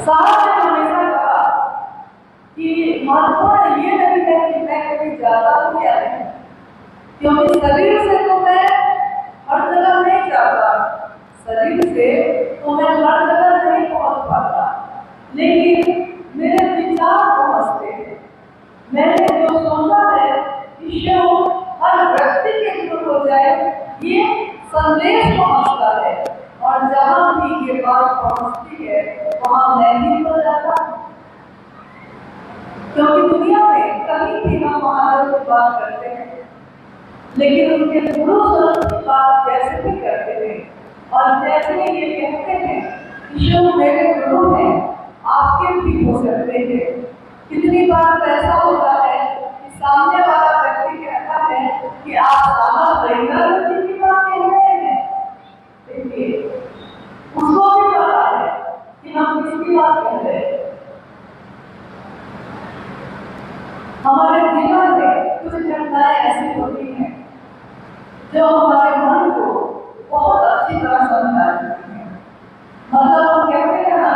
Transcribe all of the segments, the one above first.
साहब ने हमेशा कहा कि महत्वपूर्ण ये नहीं है कि मैं कभी जाता हूँ या नहीं, क्योंकि शरीर से तो मैं हर जगह नहीं जाता, शरीर से तो मैं हर जगह नहीं पहुँच पाता, लेकिन मेरे विचार पहुँचते हैं। मैंने जो सोचा है ईश्वर हर व्यक्ति के दूर हो जाए, ये संदेश पहुँचता है, और जहाँ भी ये बात पहुँचती है वहाँ मैं भी हो जाता हूँ। क्योंकि दुनिया में कहीं भी हम महाराज की बात करते हैं, लेकिन उनके गुरु स्वरूप की बात जैसे भी करते हैं और जैसे ये कहते हैं ईश्वर मेरे गुरु हैं, आपके भी हो सकते हैं। कितनी बार तो ऐसा होता है कि सामने वाला व्यक्ति कहता है कि आप साहब रविंद्र जी की बात कह रहे हैं, देखिए उसको भी पता है कि हम किसकी बात कह रहे हैं। हमारे जीवन में कुछ घटनाएं ऐसी होती हैं जो हमारे मन को बहुत अच्छी तरह समझा देती हैं। मतलब हम कहते हैं ना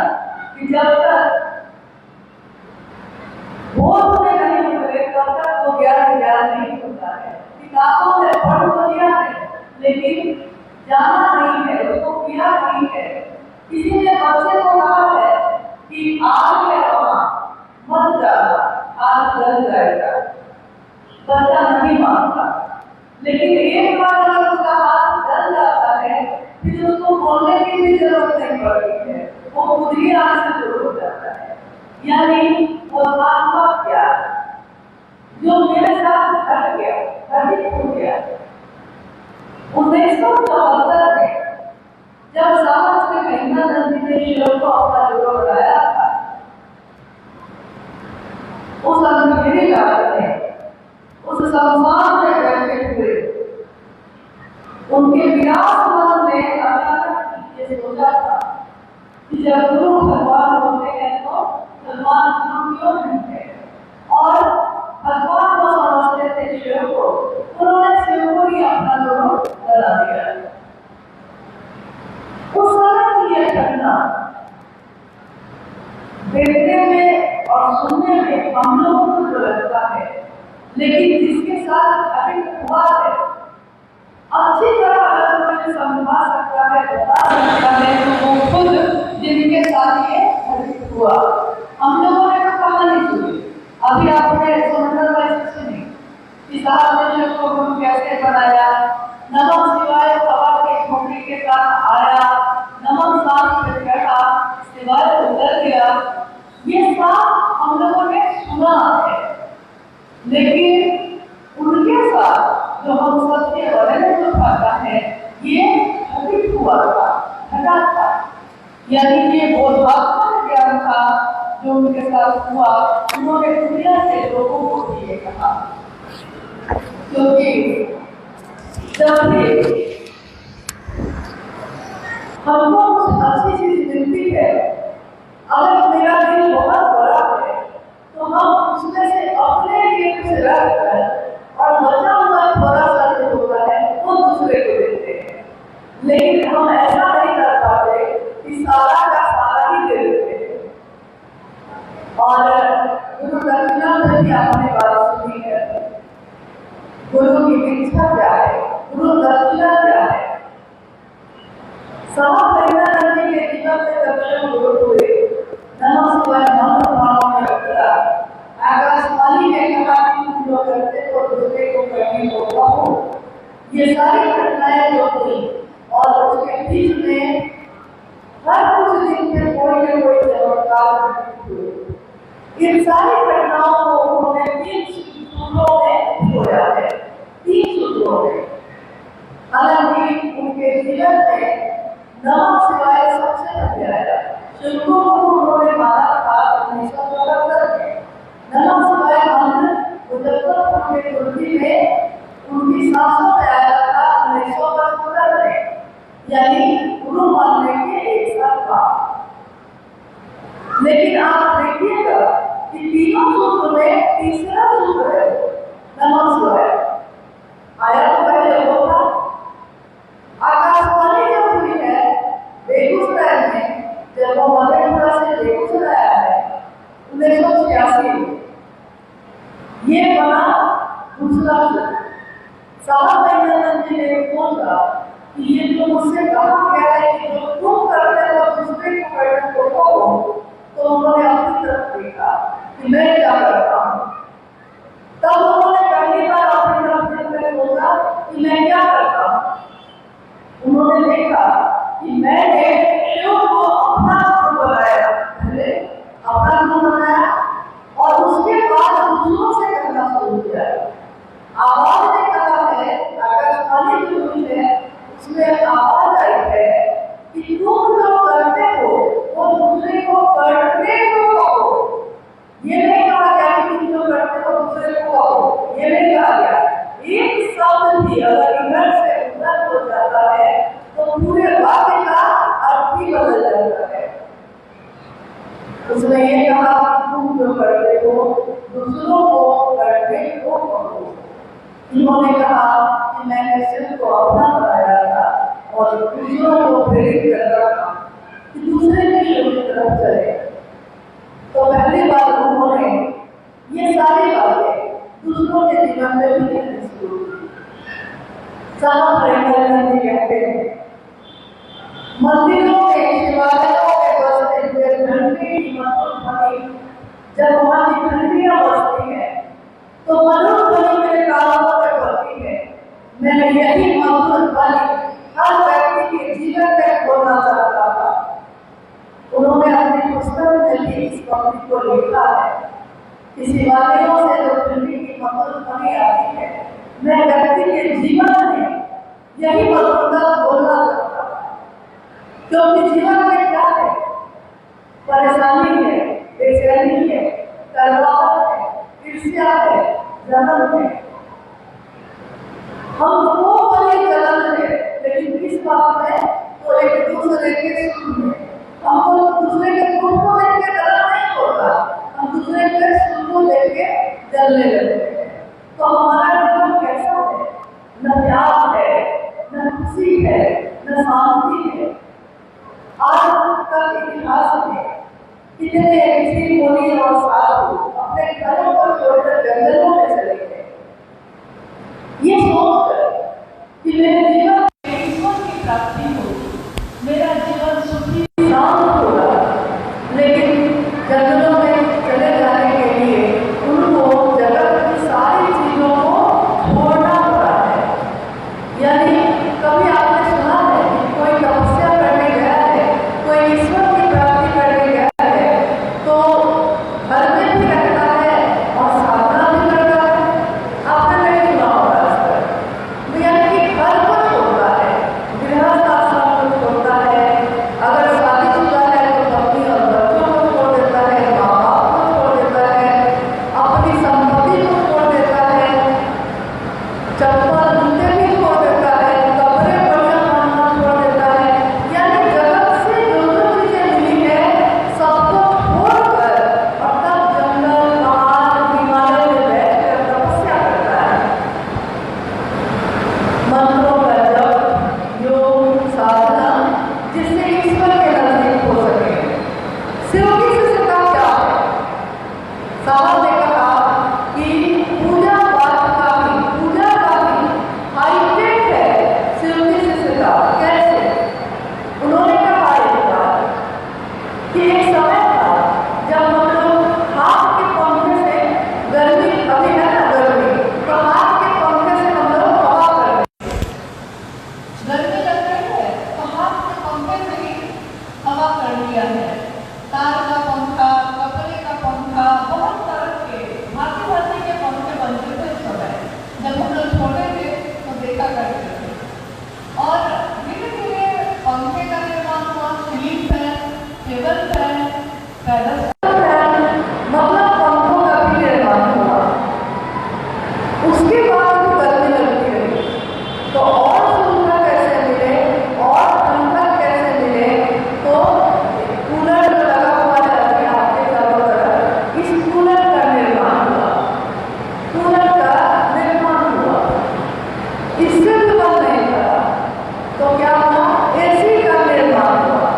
कि जब तक बोध में नहीं उतरे तब तक वो ज्ञान नहीं होता है। किताबों में पढ़ तो लिया है, लेकिन जाना नहीं है, उसको किया नहीं है। किसी ने बच्चे को कहा है कि आग है वहां मत जाना, आग जल जाएगा, बच्चा नहीं मानता। लेकिन एक बार अगर उसका हाथ जल जाता है फिर उसको बोलने की भी जरूरत नहीं पड़ती है, वो खुद ही आग से दूर हो जाता है। यानी वो आत्मा क्या जो मेरे साथ घट गया, घटित हो गया। 1974 में जब साहब श्री महिमानंद जी ने ईश्वर को अपना गुरु बनाया था, उस अंधेरी रात में उस संसार में बैठे हुए उनके विराट मन ने अचानक ये सोचा था कि जब गुरु भगवान होते हैं तो भगवान गुरु क्यों नहीं है, और भगवान को समझते थे शिव को, उन्होंने शिव को ही अपना गुरु बना दिया। उस समय की यह घटना देखने में और सुनने में हम लोगों को जो लगता है, लेकिन जिसके साथ घटित हुआ है अच्छी तरह अगर कोई समझा सकता है, बता सकता है, तो वो खुद जिनके साथ ये घटित हुआ। हम लोगों ने तो कहानी सुनी, अभी आपने सुंदर वैसे सुनी कि साहब ने शिव को गुरु कैसे बनाया, नमः शिवाय हवा के झोंके के साथ आया, नमः सांस पे चढ़ा, शिवाय उतर गया। ये सब हम लोगों ने सुना है, लेकिन उनके साथ जो हम सत्य वर्णन जो पाता है ये घटित हुआ था, घटा था। यानी ये बोधात्मक ज्ञान था जो उनके साथ हुआ। उन्होंने दुनिया से लोगों को भी ये कहा, क्योंकि जब भी हमको कुछ अच्छी चीज मिलती है, अगर मेरा दिल बहुत बड़ा है तो हम उसमें से अपने लिए कुछ रख कर और बचा हुआ थोड़ा सा जो होता है वो दूसरे को देते हैं। लेकिन हम ऐसा नहीं कर पाते कि सारा का सारा ही दे देते हैं। और गुरु दक्षिणा में भी आपने बात सुनी है, गुरु की दीक्षा क्या है, गुरु दक्षिणा क्या है। साहब महिमानंद जी के जीवन में दक्षिण गुरु हुए, नमः शिवाय मंत्र भाव में उतरा। आकाशवाणी ने कहा कि तुम जो करते हो दूसरे को करने को कहो। ये सारी घटनाएं जो हुई और उसके बीच में हर कुछ दिन में कोई न कोई चमत्कार हुए। इन सारी घटनाओं को उन्होंने 3 सूत्रों में जोड़ा है, 3 सूत्रों में। हालांकि उनके जीवन में नमः शिवाय सबसे पहले आया। शिव को उन्होंने माना था 1974 में। नमः शिवाय मंत्र मुजफ्फरपुर के तुर्की में उनकी सांसों में आया था 1975 में, यानी गुरु मानने के 1 साल बाद। लेकिन आप देखिएगा कि तीनों सूत्र में तीसरा सूत्र है नमः शिवाय। आया तो पहले वो था। आकाशवाणी जब हुई है बेगूसराय में जब वो मधेपुरा से बेगूसराय आया है 1986, ये बना दूसरा साहब जी ने सोचा कि ये जो मुझसे कहा गया है कि जो तुम करते हो दूसरे को करने को कहो, तो उन्होंने अपनी तरफ देखा कि मैं क्या करता हूँ। तब उन्होंने पहली बार अपनी तरफ देखकर बोला कि मैं क्या करता हूँ। उन्होंने देखा कि मैंने शिव को अपना गुरु बनाया, पहले अपना गुरु बनाया और उसके बाद दूसरों से करना शुरू किया। आवाज ने कहा है, आकाशवाणी जो हुई है उसमें आवाज आई है कि तुम जो करते हो वो दूसरे को करने को कहो। ये नहीं कहा गया कि तुम जो करते हो दूसरे को कहो, ये नहीं कहा गया। एक शब्द भी अगर इधर से उधर हो जाता है तो पूरे वाक्य का अर्थ ही बदल जाता है। उसने ये कहा तुम जो करते हो दूसरों को करने को कहो। इन्होंने कहा कि मैंने शिव को अपना बनाया था और दूसरों को प्रेरित कर रहा था कि दूसरे भी शिव की तरफ चले। तो पहली बार उन्होंने ये सारी बातें दूसरों के जीवन में भी कहनी शुरू की। साहब जी कहते हैं मंदिरों के शिवालयों के बजते हुए घंटे की मधुर ध्वनि, जब वहां की घंटियां बजती है तो मधुर ध्वनि मेरे कानों में बजती है। मैं यही मधुर ध्वनि हर व्यक्ति के जीवन में खोलना चाहता था। उन्होंने अपनी पुस्तक में भी इस पंक्ति को लिखा है कि शिवालयों से जो घंटी की मधुर ध्वनि आती है, मैं व्यक्ति के जीवन में यही मधुरता बोलना चाहता था। क्योंकि जीवन में क्या है, परेशानी है, बेचैनी है, तलवार है, ईर्ष्या है, जलन है। हम दो बड़े जलन है, लेकिन इस बात में तो एक दूसरे के सुख में हमको दूसरे के दुख को देख के जलन नहीं होता, हम दूसरे के सुख को देख के जलने लगते हैं। तो हमारा जीवन कैसा है, न प्यार है, न खुशी है, न शांति है। आज तक इतिहास में कितने ऋषि मुनि और साधु अपने घरों को छोड़कर जंगलों में चले गए, ये सोचकर कि मेरे जीवन में ईश्वर की प्राप्ति हो, मेरा जीवन सुखी शांत होगा। लेकिन जंगलों में चले जाने के लिए उनको जगत की सारी चीजों को छोड़ना पड़ा है। यानी कभी आपने सुना है कि कोई तपस्या करने गया है, कोई ईश्वर की प्राप्ति करने गया है, तो घर में भी रहता है और साधना भी करता है। आपने नहीं सुना होगा इसका। यानी कि घर को छोड़ता है, गृहस्थ आश्रम को छोड़ता है, अगर शादीशुदा है तो पत्नी और बच्चों को छोड़ देता है, माँ बाप को छोड़ देता है, अपनी संपत्ति को छोड़ देता है, चप्पल जूते भी छोड़ देता है, कपड़े बढ़िया पहनना छोड़ देता है। यानी जगत से जो जो चीजें मिली है सबको छोड़कर और तब जंगल, पहाड़, हिमालय में बैठकर तपस्या करता है। मंत्रों का जप, योग, साधना, जिससे ईश्वर के नजदीक हो सके। शिव की शिष्यता क्या है? साहब ने कहा कि पूजा पाठ का भी हाईटेक है शिव की शिष्यता। कैसे? उन्होंने कहा एक बात कि एक समय था जब हम लोग हाथ के पंखे से, गर्मी अभी है ना गर्मी, तो हाथ के पंखे से हम लोग हवा करते हैं। गर्मी लग रही है तो हाथ के पंखे से ही हवा कर लिया है। तार का पंखा, कपड़े का पंखा, बहुत तरह के भांति भांति के पंखे बनते थे उस समय। जब हम लोग छोटे थे तो देखा करते थे। और धीरे धीरे पंखे का निर्माण हुआ, ceiling fan, table fan, pedestal fan, मतलब पंखों का भी निर्माण हुआ। उसके बाद भी गर्मी लगती रही तो और सुविधा कैसे मिले और ठंडक कैसे मिले, तो कूलर लगा हुआ है आपके चारों तरफ, इस कूलर का निर्माण हुआ। कूलर का निर्माण हुआ, इससे भी बंद नहीं करा तो क्या हुआ, एसी का निर्माण हुआ।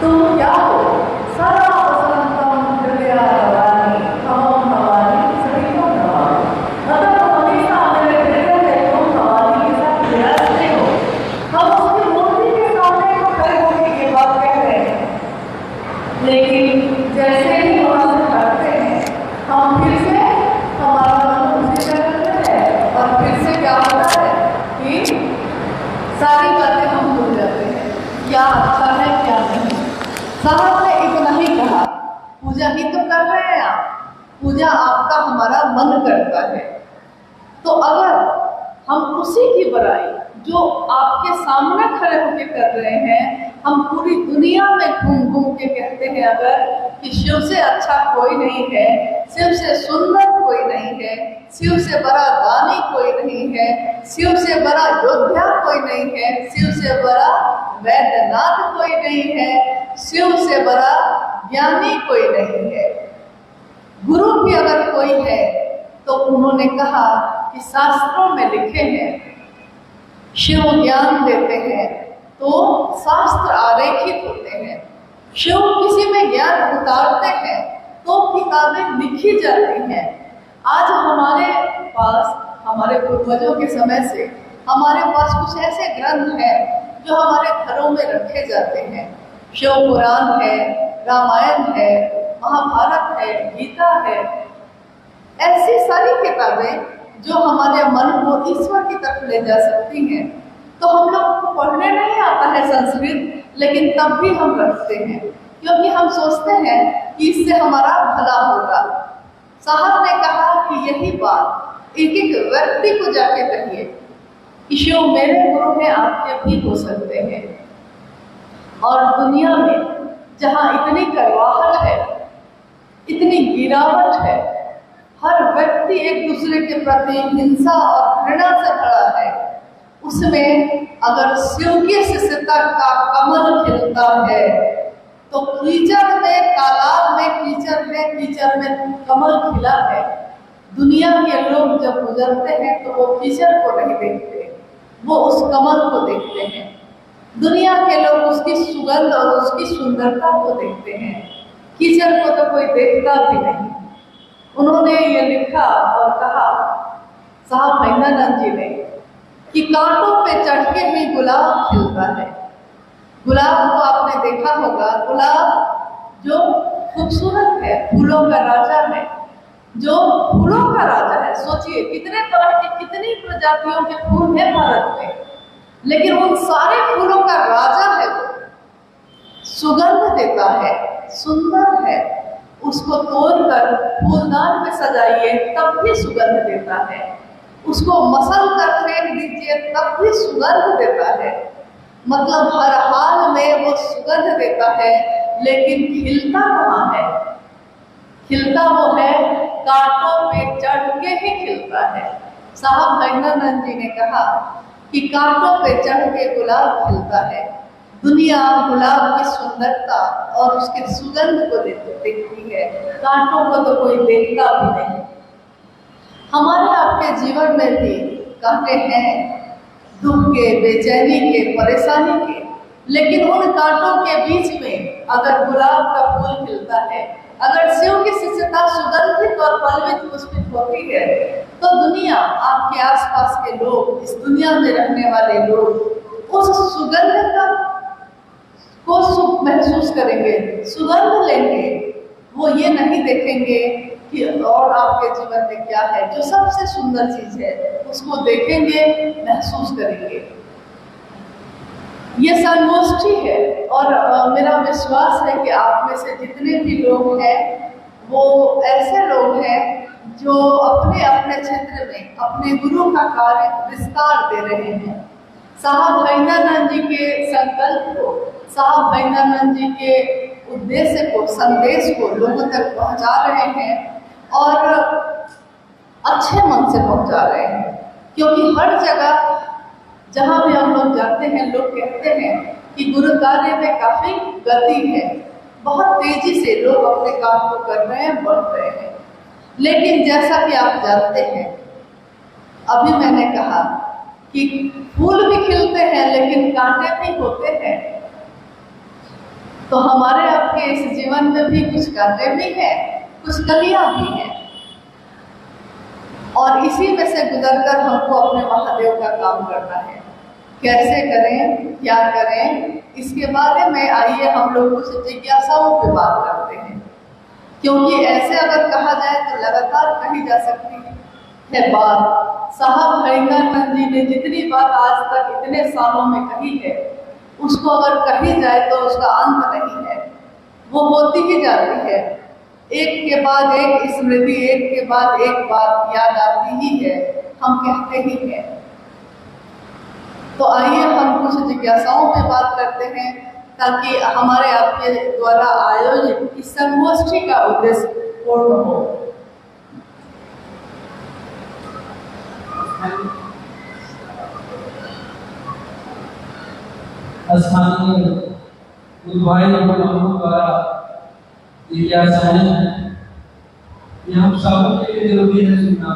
तुम क्या हो? सदा वसंतम हृदया भवानी, हम भवानी सदैव भवानी। मतलब हमेशा मेरे हृदय में तुम भवानी के साथ विराजते हो। हम उसकी मूर्ति के सामने खड़े होकर ये बात कह रहे हैं, लेकिन जैसे ही हम हटते हैं, हम फिर से हमारा मन उसी जगह में है और फिर से क्या होता है कि सारी बातें हम भूल जाते हैं, क्या अच्छा है क्या नहीं। साहब ने इतना ही कहा, पूजा ही तो कर रहे हैं आप, पूजा आपका हमारा मन करता है। तो अगर हम उसी की बुराई जो आपके सामने खड़े होकर कर रहे हैं, हम पूरी दुनिया में घूम घूम के कहते हैं अगर कि शिव से अच्छा कोई नहीं है, शिव से सुंदर कोई नहीं है, शिव से बड़ा दानी कोई नहीं है, शिव से बड़ा योद्धा कोई नहीं है, शिव से बड़ा वैद्यनाथ कोई नहीं है, शिव से बड़ा ज्ञानी कोई नहीं है, गुरु भी अगर कोई है तो उन्होंने कहा कि शास्त्रों में लिखे हैं शिव ज्ञान देते हैं तो शास्त्र आरेखित होते हैं। शिव किसी में ज्ञान उतारते हैं तो किताबें लिखी जाती हैं। आज हमारे पास, हमारे पूर्वजों के समय से हमारे पास कुछ ऐसे ग्रंथ हैं जो हमारे घरों में रखे जाते हैं। शिव पुराण है, रामायण है, महाभारत है, गीता है, ऐसी सारी किताबें जो हमारे मन को ईश्वर की तरफ ले जा सकती हैं। तो हम लोग को पढ़ने नहीं आता है संस्कृत, लेकिन तब भी हम रखते हैं क्योंकि हम सोचते हैं कि इससे हमारा भला होगा। साहब ने कहा कि यही बात एक एक व्यक्ति को जाके कहिए कि शिव मेरे गुरु हैं, आपके भी हो सकते हैं। और दुनिया में जहाँ इतनी करवाहट है, इतनी गिरावट है, हर व्यक्ति एक दूसरे के प्रति हिंसा और घृणा से खड़ा है, उसमें अगर शिव की शिष्यता का कमल खिलता है तो कीचड़ में, तालाब में कीचड़ है, कीचड़ में कमल खिला है। दुनिया के लोग जब गुजरते हैं तो वो कीचड़ को नहीं देखते, वो उस कमल को देखते हैं। दुनिया के लोग उसकी सुगंध और उसकी सुंदरता को देखते हैं, कीचड़ को तो कोई देखता भी नहीं। उन्होंने ये लिखा और कहा, साहब महेंद्रनाथ जी ने, कि कांटों पे चढ़ के ही गुलाब खिलता है। गुलाब को आपने देखा होगा, गुलाब जो खूबसूरत है, फूलों का राजा है, जो फूलों का राजा है। सोचिए कितने तरह के, कितनी प्रजातियों के फूल हैं भारत में, लेकिन उन सारे फूलों का राजा है वो। सुगंध देता है, सुंदर है, उसको तोड़कर फूलदान में सजाइए तब भी सुगंध देता है, उसको मसल कर फेंक दीजिए तब भी सुगंध देता है। मतलब हर हाल में वो सुगंध देता है, लेकिन खिलता कहाँ है? खिलता वो है कांटों पे चढ़ के ही खिलता है। साहब महेंद्रनाथ जी ने कहा कि कांटों पे चढ़ के गुलाब खिलता है। दुनिया गुलाब की सुंदरता और उसके सुगंध को देखती है, कांटों को तो कोई देखता भी नहीं। हमारे आपके जीवन में भी कांटे हैं, दुख के, बेचैनी के, परेशानी के, लेकिन उन कांटों के बीच में अगर गुलाब का फूल खिलता है, अगर शिव की शिष्यता सुगंधित और पल्लवित पुष्पित होती है, तो दुनिया, आपके आसपास के लोग, इस दुनिया में रहने वाले लोग उस सुगंध का को सुख महसूस करेंगे, सुगंध लेंगे। वो ये नहीं देखेंगे कि और आपके जीवन में क्या है, जो सबसे सुंदर चीज है उसको देखेंगे, महसूस करेंगे। ये संगोष्ठी है और मेरा विश्वास है कि आप में से जितने भी लोग हैं वो ऐसे लोग हैं जो अपने अपने क्षेत्र में अपने गुरु का कार्य विस्तार दे रहे हैं। साहब महेंद्रनाथ जी के संकल्प को, साहब महेंद्रनाथ जी के उद्देश्य को, संदेश को लोगों तक पहुंचा रहे हैं और अच्छे मन से पहुंचा रहे हैं। क्योंकि हर जगह जहाँ भी हम लोग जाते हैं, लोग कहते हैं कि गुरु कार्य में काफी गति है, बहुत तेजी से लोग अपने काम को कर रहे हैं, बढ़ रहे हैं। लेकिन जैसा कि आप जानते हैं, अभी मैंने कहा कि फूल भी खिलते हैं लेकिन कांटे भी होते हैं। तो हमारे आपके इस जीवन में भी कुछ कार्य भी है, कुछ कलियां भी हैं, और इसी में से गुजरकर हमको अपने महादेव का काम करना है। कैसे करें, क्या करें, इसके बारे में आइए हम लोग कुछ जिज्ञासाओं पे बात करते हैं। क्योंकि ऐसे अगर कहा जाए तो लगातार कही जा सकती है बात। साहब हरिंदर जी ने जितनी बात आज तक इतने सालों में कही है, उसको अगर कही जाए तो उसका अंत नहीं है, वो होती ही जाती है। एक के बाद एक स्मृति, एक के बाद एक बात याद आती ही है, हम कहते ही हैं। तो आइए हम कुछ जिज्ञासाओं पे बात करते हैं, ताकि हमारे आपके द्वारा आयोजित इस संगोष्ठी का उद्देश्य पूर्ण हो। स्थानीय भाई द्वारा जिज्ञासाएं हैं, ये हम सबों के लिए जरूरी है सुनना।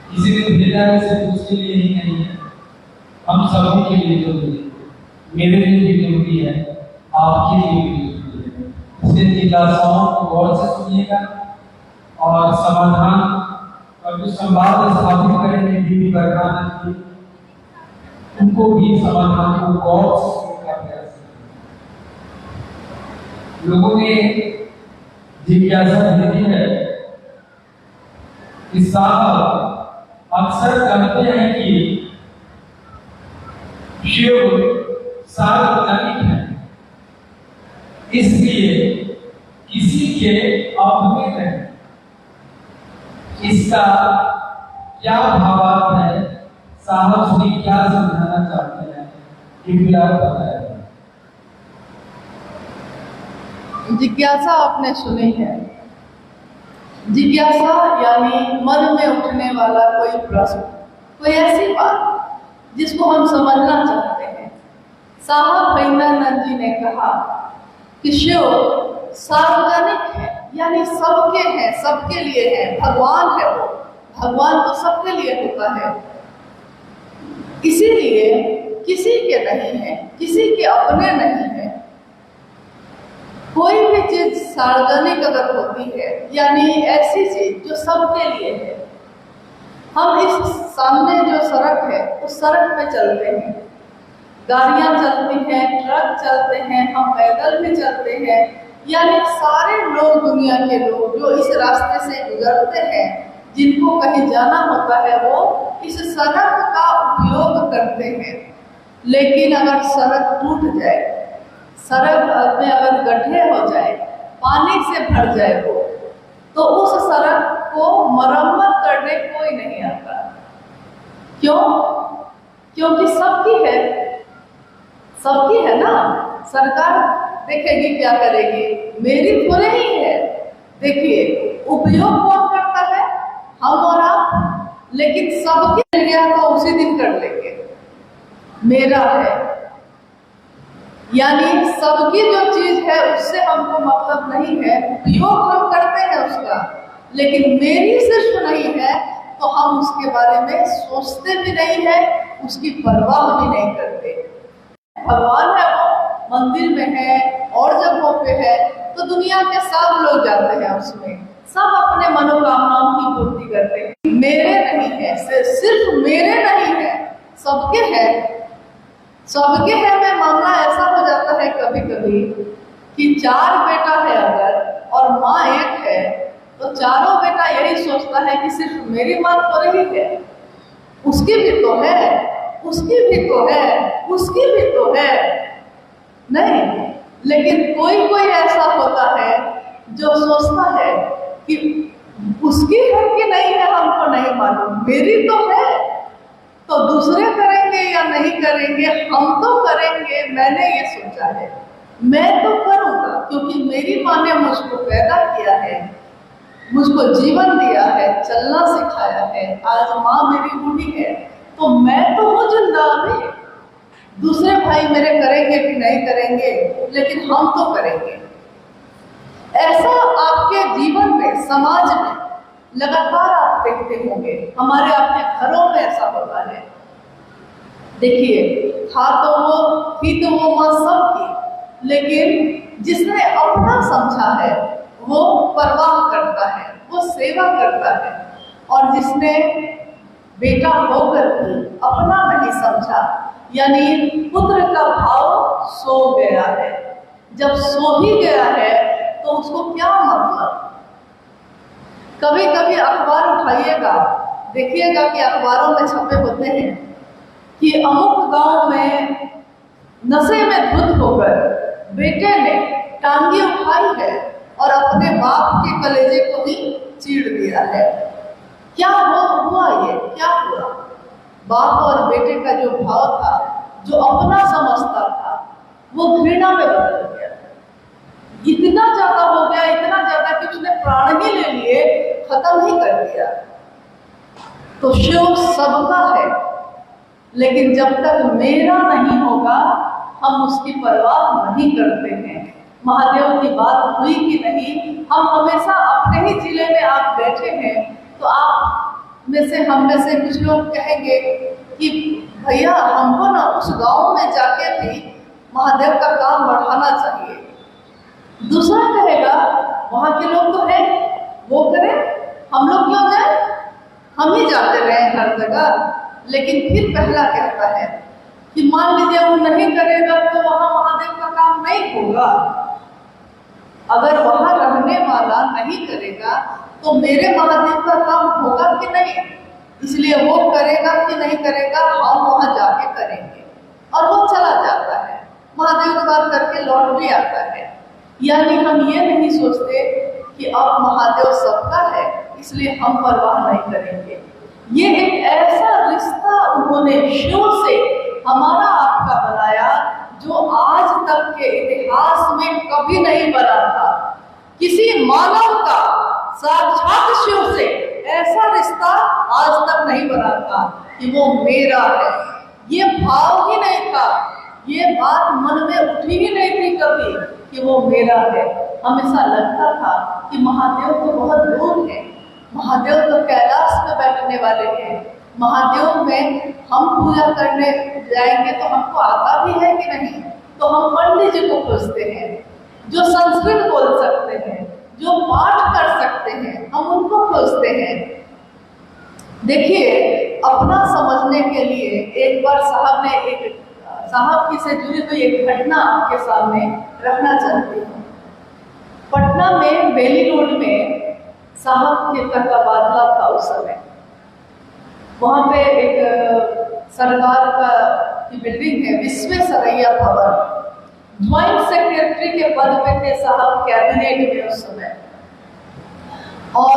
किसी ने भेजा है सिर्फ उसके लिए ही नहीं है, हम सबों के लिए जरूरी है। मेरे लिए भी जरूरी है, आपके लिए भी जरूरी है। इसलिए जिज्ञासाओं को गौर से सुनिएगा और समाधान और जो संवाद स्थापित करेंगे दीदी बरकाना जी, उनको भी समाधान को गौर से सुनने का प्रयास करें। लोगों ने जिज्ञासा भेजी है कि साहब अक्सर कहते हैं कि शिव सार्वजनिक है, इसलिए किसी के अपने नहीं। इसका क्या भावार्थ है, साहब श्री क्या समझाना चाहते हैं, कृपया बताएं। जिज्ञासा आपने सुनी है। जिज्ञासा यानी मन में उठने वाला कोई प्रश्न, कोई ऐसी बात जिसको हम समझना चाहते हैं। साहब हरिंदर जी ने कहा कि शिव सार्वजनिक है, यानी सबके हैं, सबके लिए है, भगवान है वो। भगवान तो सबके लिए होता है, इसीलिए किसी के नहीं है, किसी के अपने नहीं है। कोई भी चीज सार्वजनिक अगर होती है, यानी ऐसी चीज जो सबके लिए है। हम इस सामने जो सड़क है उस सड़क पे चलते हैं, गाड़ियां चलती हैं, ट्रक चलते हैं, हम पैदल भी चलते हैं, यानी सारे लोग, दुनिया के लोग जो इस रास्ते से गुजरते हैं, जिनको कहीं जाना होता है, वो इस सड़क का उपयोग करते हैं। लेकिन अगर सड़क टूट जाए, सड़क में अगर गड्ढे हो जाए, पानी से भर जाए वो, तो उस सड़क को मरम्मत करने कोई नहीं आता। क्यों? क्योंकि सबकी है, सबकी है ना। सरकार देखेगी क्या करेगी, मेरी थोड़े ही है। देखिए उपयोग कौन करता है, हम और आप, लेकिन सबके मिल गया तो उसी दिन कर लेंगे, मेरा है। यानी सबकी जो चीज है उससे हमको मतलब नहीं है, उपयोग हम करते हैं उसका, लेकिन मेरी सिर्फ नहीं है तो हम उसके बारे में सोचते भी नहीं है, उसकी परवाह भी नहीं करते। भगवान है वो मंदिर में है और जगहों पे है, तो दुनिया के सब लोग जाते हैं उसमें, सब अपने मनोकामनाओं की पूर्ति करते हैं। मेरे नहीं है, सिर्फ मेरे नहीं है, सबके है। सबके है में मामला ऐसा हो जाता है कभी कभी कि 4 बेटा है अगर और माँ एक है, तो चारों बेटा यही सोचता है कि सिर्फ मेरी माँ तो रही है, उसकी भी तो है, उसकी भी तो है, उसकी भी तो है। नहीं, लेकिन कोई कोई ऐसा होता है जो सोचता है कि उसकी है कि नहीं है हमको नहीं मालूम, मेरी तो है, तो दूसरे करेंगे या नहीं करेंगे, हम तो करेंगे। मैंने ये सोचा है, मैं तो करूँगा, क्योंकि मेरी माँ ने मुझको पैदा किया है, मुझको जीवन दिया है, चलना सिखाया है। आज माँ मेरी बूढ़ी है तो मैं तो हूँ जिंदा अभी। दूसरे भाई मेरे करेंगे कि नहीं करेंगे, लेकिन हम तो करेंगे। ऐसा आपके जीवन में, समाज में लगातार आप देखते होंगे, हमारे आपके घरों में ऐसा होता है। देखिए, थी तो वो माँ सबकी, लेकिन जिसने अपना समझा है वो परवाह करता है, वो सेवा करता है। और जिसने बेटा होकर भी अपना नहीं समझा, यानी पुत्र का भाव सो गया है। जब सो ही गया है तो उसको क्या मतलब। कभी कभी अखबार उठाइएगा, देखिएगा कि अखबारों में छपे होते हैं कि अमुक गांव में नशे में धुत होकर बेटे ने टांगी उठाई है और अपने बाप के कलेजे को भी चीर दिया है। क्या हुआ ये, क्या हुआ। बाप और बेटे का जो भाव था, जो अपना समझता था, वो घृणा में बदल गया। इतना ज्यादा हो गया, इतना ज्यादा कि उसने प्राण ही ले लिए, खत्म ही कर दिया। तो शिव सबका है, लेकिन जब तक मेरा नहीं होगा हम उसकी परवाह नहीं करते हैं। महादेव की बात हुई कि नहीं, हम हमेशा अपने ही जिले में आप बैठे हैं तो आप में से, हम में से कुछ लोग कहेंगे कि भैया हमको ना उस गांव में जाके भी महादेव का काम बढ़ाना चाहिए। दूसरा कहेगा वहां के लोग तो हैं, वो करें, हम लोग क्यों जाए, हम ही जाते रहे हर जगह। लेकिन फिर पहला कहता है कि मान लीजिए वो नहीं करेगा तो वहां महादेव का काम नहीं होगा। अगर वहां रहने वाला नहीं करेगा तो मेरे महादेव का काम होगा कि नहीं, इसलिए वो करेगा कि नहीं करेगा, हम वहां जाके करेंगे। और वो चला जाता है, महादेव की बात करके लौट भी आता है। यानी हम ये नहीं सोचते कि अब महादेव सबका है इसलिए हम परवाह नहीं करेंगे। ये एक ऐसा रिश्ता उन्होंने शिव से हमारा आपका बनाया जो आज तक के इतिहास में कभी नहीं बना था। किसी मानव का साक्षात शिव से ऐसा रिश्ता आज तक नहीं बना था कि वो मेरा है। ये भाव ही नहीं था, ये बात मन में उठी ही नहीं थी कभी कि वो मेरा है। हमेशा लगता था कि महादेव तो बहुत दूर है, महादेव तो कैलाश में बैठने वाले हैं, महादेव में हम पूजा करने जाएंगे तो हमको आता भी है कि नहीं। तो हम पंडित जी को खोजते हैं जो संस्कृत बोल सकते हैं, जो पाठ कर सकते हैं, हम उनको खोजते हैं। देखिए, अपना समझने के लिए एक बार साहब की से जुड़ी हुई एक घटना आपके सामने रखना चाहती हूँ। पटना में बेली रोड में साहब के तबादला था उस समय। वहाँ पे एक सरकार की बिल्डिंग है, विश्वेश्वरैया भवन। ज्वाइंट सेक्रेटरी के पद पे थे साहब कैबिनेट में उस समय। और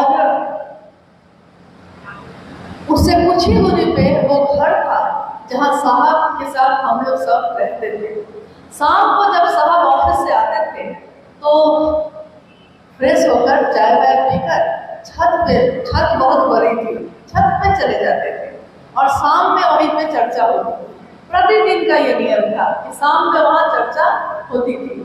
उससे कुछ ही दूरी पे वो घर था जहाँ साहब के साथ हम लोग सब रहते थे। शाम को जब साहब ऑफिस से आते थे तो फ्रेश होकर चाय वाय पीकर छत बहुत बड़ी थी, छत पे चले जाते थे और शाम में वहीं पे चर्चा होती थी। प्रतिदिन का ये नियम था कि शाम में वहां चर्चा होती थी।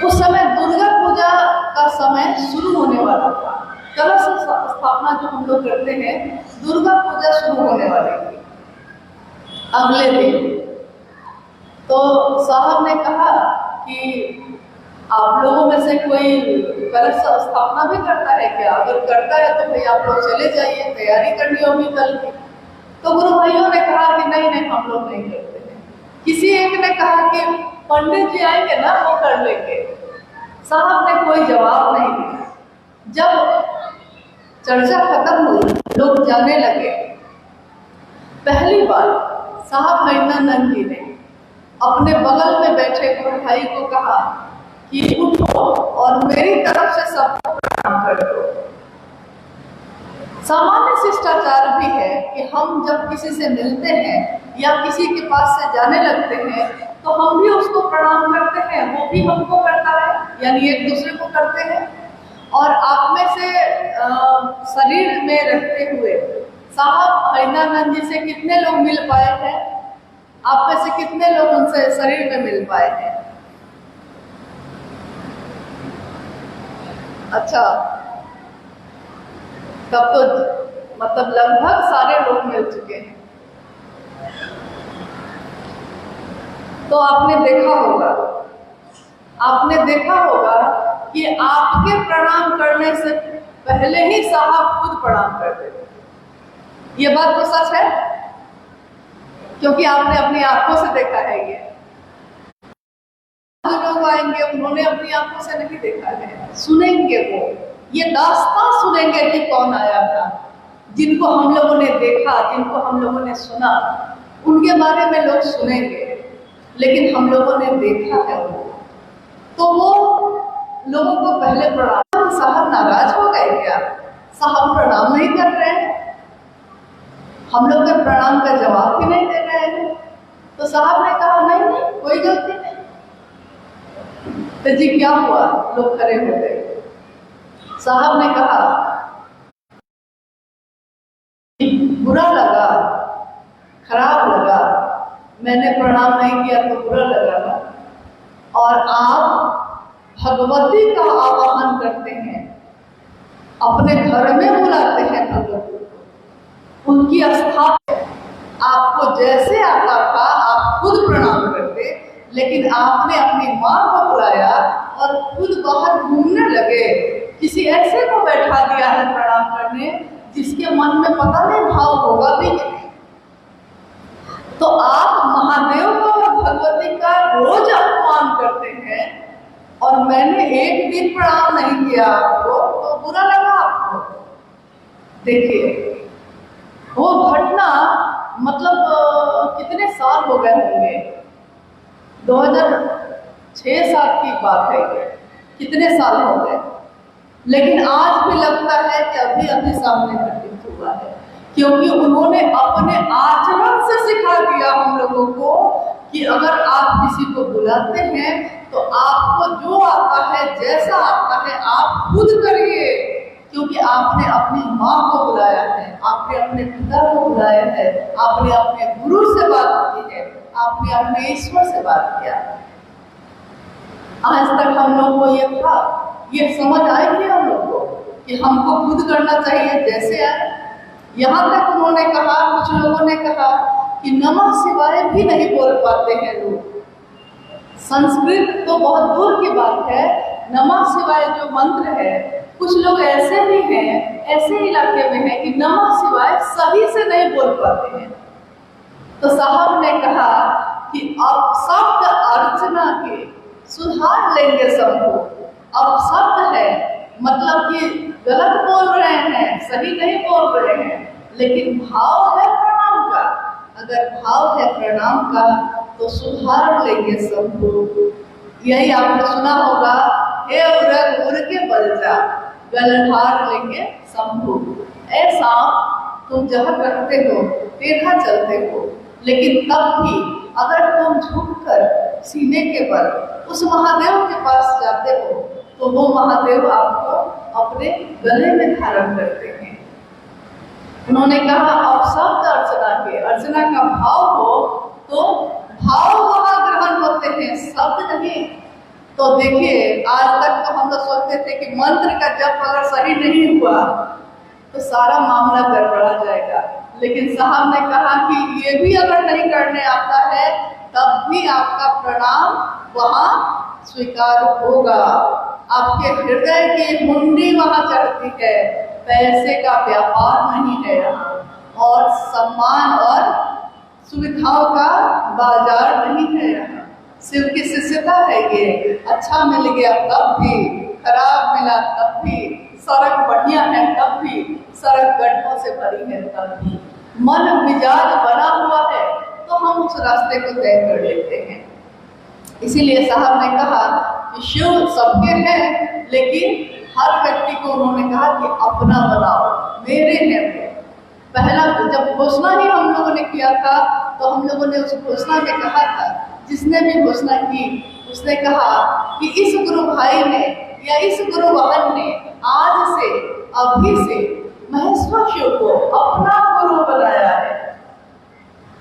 उस समय दुर्गा पूजा का समय शुरू होने वाला था। कलश स्थापना जो हम लोग करते हैं, दुर्गा पूजा शुरू होने वाली थी अगले दिन। तो साहब ने कहा कि आप लोगों में से कोई कलश स्थापना भी करता है क्या? अगर करता है तो भाई आप लोग चले जाइए, तैयारी करनी होगी कल की। तो गुरु भाइयों ने कहा कि नहीं हम लोग नहीं करते हैं। किसी एक ने कहा कि पंडित जी आएंगे ना, वो कर लेंगे। साहब ने कोई जवाब नहीं दिया। जब चर्चा खत्म हुई, लोग जाने लगे, पहली बार साहब महिमानंद जी ने अपने बगल में बैठे गुरु भाई को कहा कि उठो और मेरी तरफ से सबको प्रणाम कर दो। सामान्य शिष्टाचार भी है कि हम जब किसी से मिलते हैं या किसी के पास से जाने लगते हैं तो हम भी उसको प्रणाम करते हैं, वो भी हमको करता है, यानी एक दूसरे को करते हैं। और आप में से शरीर में रहते हुए साहब महिमानंद जी से कितने लोग मिल पाए हैं? आप में से कितने लोग उनसे शरीर में मिल पाए हैं? अच्छा, तब तो मतलब लगभग सारे लोग मिल चुके हैं। तो आपने देखा होगा कि आपके प्रणाम करने से पहले ही साहब खुद प्रणाम करते थे। ये बात तो सच है, क्योंकि आपने अपनी आंखों से देखा है। ये जो लोग आएंगे उन्होंने अपनी आंखों से नहीं देखा है, सुनेंगे वो, ये दास्तां सुनेंगे कि कौन आया था। जिनको हम लोगों ने देखा, जिनको हम लोगों ने सुना, उनके बारे में लोग सुनेंगे, लेकिन हम लोगों ने देखा है वो, तो वो लोगों को पहले प्रणाम। साहब नाराज हो गए क्या? साहब प्रणाम नहीं कर रहे हैं, हम लोग के प्रणाम का जवाब भी नहीं दे रहे हैं। तो साहब ने कहा नहीं, कोई गलती नहीं। तो जी क्या हुआ? लोग खड़े हो गए। साहब ने कहा बुरा लगा, खराब लगा, मैंने प्रणाम नहीं किया तो बुरा लगा ना। और आप भगवती का आवाहन करते हैं, अपने घर में बुलाते हैं भगवती को, उनकी स्थापना। आपको जैसे आता था आप खुद प्रणाम करते, लेकिन आपने अपनी माँ को बुलाया और खुद बाहर घूमने लगे। किसी ऐसे को बैठा दिया है प्रणाम करने जिसके मन में पता नहीं भाव होगा भी नहीं। तो आप महादेव का और भगवती का रोज अपमान करते हैं, और मैंने एक दिन प्रणाम नहीं किया आपको तो बुरा लगा आपको। देखिए वो घटना मतलब कितने साल हो गए होंगे, 2006-7 की बात है ये, कितने साल हो गए, लेकिन आज भी लगता है कि अभी अभी सामने घटित हुआ है। क्योंकि उन्होंने अपने आचरण से सिखा दिया हम लोगों को कि अगर आप किसी को बुलाते हैं तो आपको जो आता है, जैसा आता है, आप खुद करिए। क्योंकि आपने अपनी माँ को बुलाया है, आपने अपने पिता को बुलाया है, आपने अपने गुरु से बात की है, आपने अपने ईश्वर से बात किया। आज तक हम लोग को ये समझ आएगी हम लोग को कि हमको खुद करना चाहिए जैसे आए। यहाँ तक उन्होंने कहा, कुछ लोगों ने कहा कि नमः शिवाय भी नहीं बोल पाते हैं लोग। संस्कृत तो बहुत दूर की बात है, नमः शिवाय जो मंत्र है, कुछ लोग ऐसे भी हैं, ऐसे इलाके में हैं कि नमः शिवाय सही से नहीं बोल पाते हैं। तो साहब ने कहा कि अब शब्द अर्चना के सुधार लेंगे सबको। अब शब्द है मतलब कि गलत बोल रहे हैं, सही नहीं बोल रहे हैं, लेकिन भाव है प्रणाम का। अगर भाव है प्रणाम का तो सुधार लेंगे सबको। यही आपने सुना होगा, हे उरग उर के बल जा, गलहार लेंगे शंभु। ऐसा तुम जहाँ करते हो, टेढ़ा चलते हो, लेकिन तब भी अगर तुम झुककर सीने के बल उस महादेव के पास जाते हो तो वो महादेव आपको अपने गले में धारण करते हैं। उन्होंने कहा अब शब्द अर्चना के, अर्चना का भाव हो तो भाव वहां ग्रहण होते हैं, शब्द नहीं। तो देखिए आज तक तो हम लोग सोचते थे कि मंत्र का जप अगर सही नहीं हुआ तो सारा मामला गड़बड़ा जाएगा, लेकिन साहब ने कहा कि ये भी अगर नहीं करने आता है तब भी आपका प्रणाम वहां स्वीकार होगा। आपके हृदय की मुंडी वहां चढ़ती है, पैसे का व्यापार नहीं है यहाँ, और सम्मान और सुविधाओं का बाजार नहीं है यहाँ। शिव की शिष्यता है ये। अच्छा मिल गया तब भी, खराब मिला तब भी, सड़क बढ़िया है तब भी, सड़क गड्ढों से भरी है तब भी, मन मिजाज बना हुआ है तो हम उस रास्ते को तय कर लेते हैं। इसीलिए साहब ने कहा कि शिव सबके हैं, लेकिन हर व्यक्ति को उन्होंने कहा कि अपना बनाओ, मेरे हैं वो। पहला जब घोषणा ही हम लोगों ने किया था तो हम लोगों ने उस घोषणा में कहा था, जिसने भी घोषणा की उसने कहा कि इस गुरु भाई ने या इस गुरु बहन ने आज से, अभी से महेश्वर शिव को अपना गुरु बनाया है।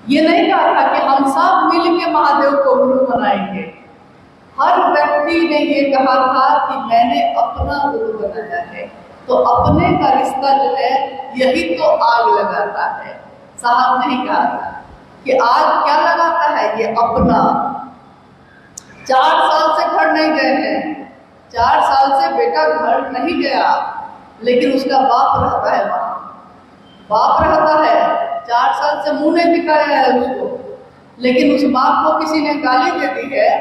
ये नहीं कहा था कि हम सब मिल के महादेव को गुरु बनाएंगे। हर व्यक्ति ने ये कहा था कि मैंने अपना गुरु बनाया है। तो अपने का रिश्ता जो है यही तो आग लगाता है। साहब नहीं कहा था कि आग क्या लगाता है, ये अपना। 4 साल से घर नहीं गए हैं, 4 साल से बेटा घर नहीं गया, लेकिन उसका बाप रहता है वहां, बाप रहता है, 4 साल से मुंह नहीं दिखाया है उसको, लेकिन उस बाप को किसी ने गाली दे दी है।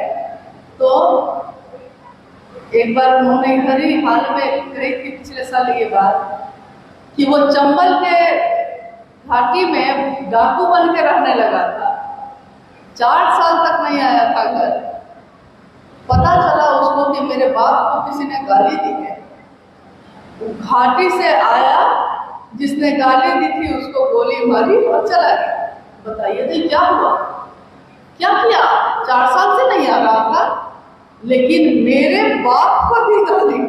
तो एक बार उन्होंने इधर ही हाल में कही थी, पिछले साल ये बात, कि वो चंबल के घाटी में डाकू बन के रहने लगा था, 4 साल तक नहीं आया था घर। पता चला उसको कि मेरे बाप को किसी ने गाली दी है। वो घाटी से आया, जिसने गाली दी थी उसको गोली मारी और चला गया। बताइए तो क्या हुआ, क्या किया? 4 साल से नहीं आ रहा था, लेकिन मेरे बाप को भी गाली।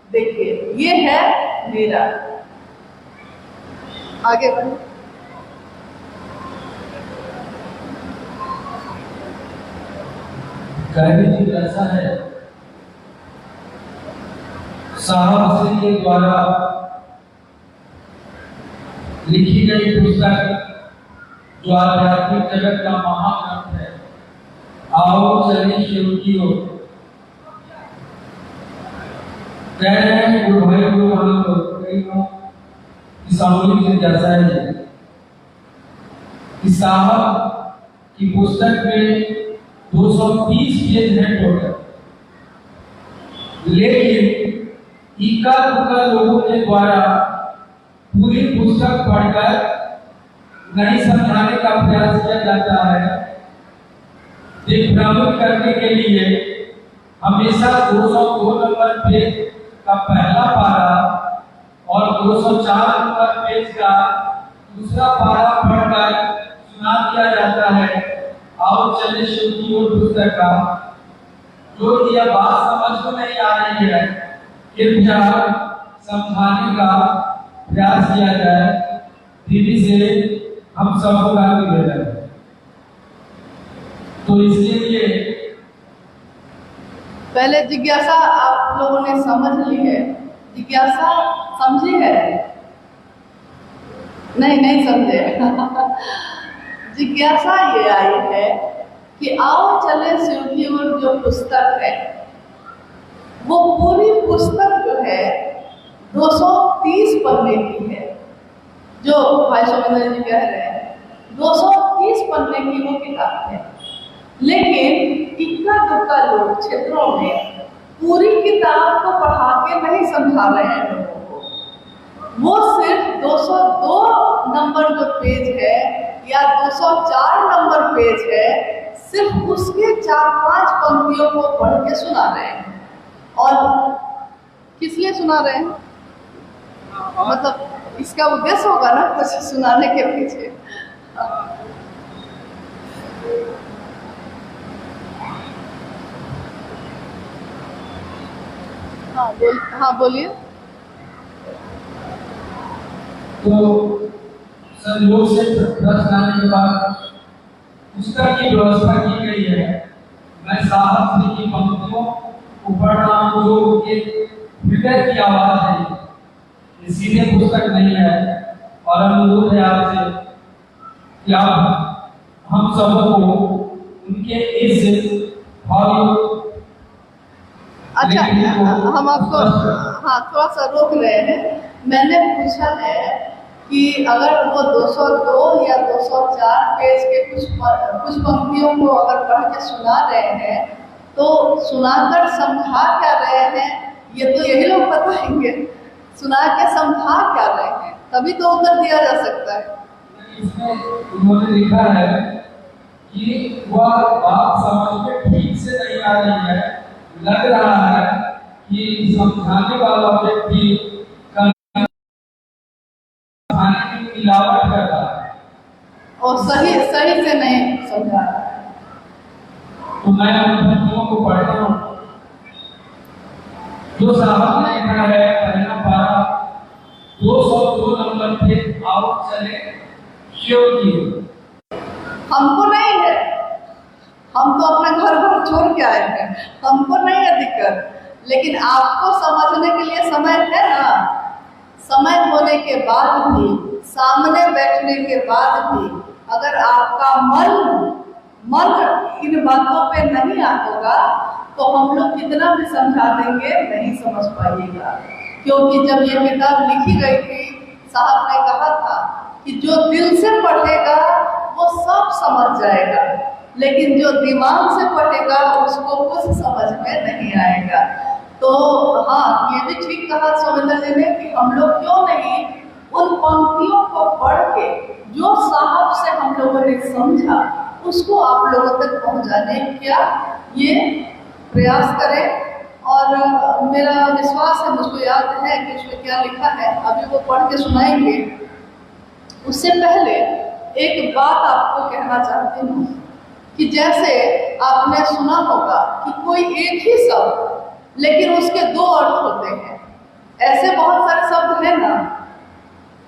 देखिए ये है मेरा। आगे बढ़े। कहने की ऐसा है, साहब श्री के द्वारा लिखी गई पुस्तक जो आध्यात्मिक जगत का महाग्रंथ है, आओ चले शिव की ओर। कह रहे हैं गुरु भाई गुरु हम कई सामूहिक जिज्ञासा है कि साहब की पुस्तक में 230 पेज है टोटल, लेकिन इक्का दुक्का लोगों के द्वारा पूरी पुस्तक पढ़कर नहीं समझाने का प्रयास किया जाता है। दिग्भ्रमित करने के लिए हमेशा 202 नंबर पेज का पहला पारा और 204 नंबर पेज का दूसरा पारा पढ़कर सुना दिया जाता है। आओ चले शिव की ओर पुस्तक का, जो यह बात समझ में नहीं आ रही है, कृपया समझाने का प्रयास किया जाए। दीदी से हम सबको गाली दे रहे हैं, तो इसके लिए पहले जिज्ञासा आप लोगों ने समझ ली है, जिज्ञासा समझी है? नहीं समझे। जिज्ञासा ये आई है कि आओ चले शिव की ओर जो पुस्तक है, वो पूरी पुस्तक जो है 230 पन्ने की है, जो भाई सोमेंद्र जी कह रहे हैं 230 पन्ने की वो किताब है। लेकिन इक्का दुक्का लोग क्षेत्रों में पूरी किताब को पढ़ा के नहीं समझा रहे हैं लोगों को। वो सिर्फ 202 नंबर जो पेज है या 204 नंबर पेज है, सिर्फ उसके 4-5 पंक्तियों को पढ़ के सुना रहे हैं। और किस लिए सुना रहे हैं? मतलब इसका उद्देश्य होगा ना कुछ सुनाने के पीछे। हाँ बोलिए। तो संयोग से प्रश्न आने के बाद पुस्तक की व्यवस्था की गई है। मैं साहब श्री की पंक्तियों को पढ़ रहा हूँ, जो एक हृदय की आवाज है, ये सीधे पुस्तक नहीं है। और अनुरोध है आपसे कि आप हम सबको उनके इस भाव। अच्छा, हम आपको थोड़ा सा रोक रहे हैं। मैंने पूछा है कि अगर वो 202 या 204 पेज के कुछ पंक्तियों को अगर पढ़ के सुना रहे हैं, तो सुनाकर समझा क्या रहे हैं, ये तो यही लोग बताएंगे। सुना के समझा क्या रहे हैं, तभी तो उत्तर दिया जा सकता है। इसमें उन्होंने लिखा है कि वह बात समझ में ठीक से नहीं आ रही है, लग रहा है कि समझाने वाला व्यक्ति की मिलावट कर रहा है और सही से नहीं समझा रहा है। तो मैं उन पंक्तियों को पढ़ रहा हूँ जो साहब ने लिखा है। पहला पारा 202 नंबर पे, आओ चले शिव की। हमको नहीं है, हम तो अपना घर छोड़ के आए हैं, हमको नहीं है दिक्कत, लेकिन आपको समझने के लिए समय है ना। समय होने के बाद भी, सामने बैठने के बाद भी, अगर आपका मन मन इन बातों पे नहीं होगा तो हम लोग कितना भी समझा देंगे नहीं समझ पाइएगा। क्योंकि जब ये किताब लिखी गई थी, साहब ने कहा था कि जो दिल से पढ़ेगा वो सब समझ जाएगा, लेकिन जो दिमाग से पढ़ेगा उसको कुछ समझ में नहीं आएगा। तो हाँ, ये भी ठीक कहा सोमेंद्र जी ने कि हम लोग क्यों नहीं उन पंक्तियों को पढ़ के जो साहब से हम लोगों ने समझा उसको आप लोगों तक पहुंचाने का ये प्रयास करें। और मेरा विश्वास है, मुझको याद है कि उसमें क्या लिखा है, अभी वो पढ़ के सुनाएंगे। उससे पहले एक बात आपको कहना चाहती हूँ कि जैसे आपने सुना होगा कि कोई एक ही शब्द लेकिन उसके दो अर्थ होते हैं। ऐसे बहुत सारे शब्द हैं ना,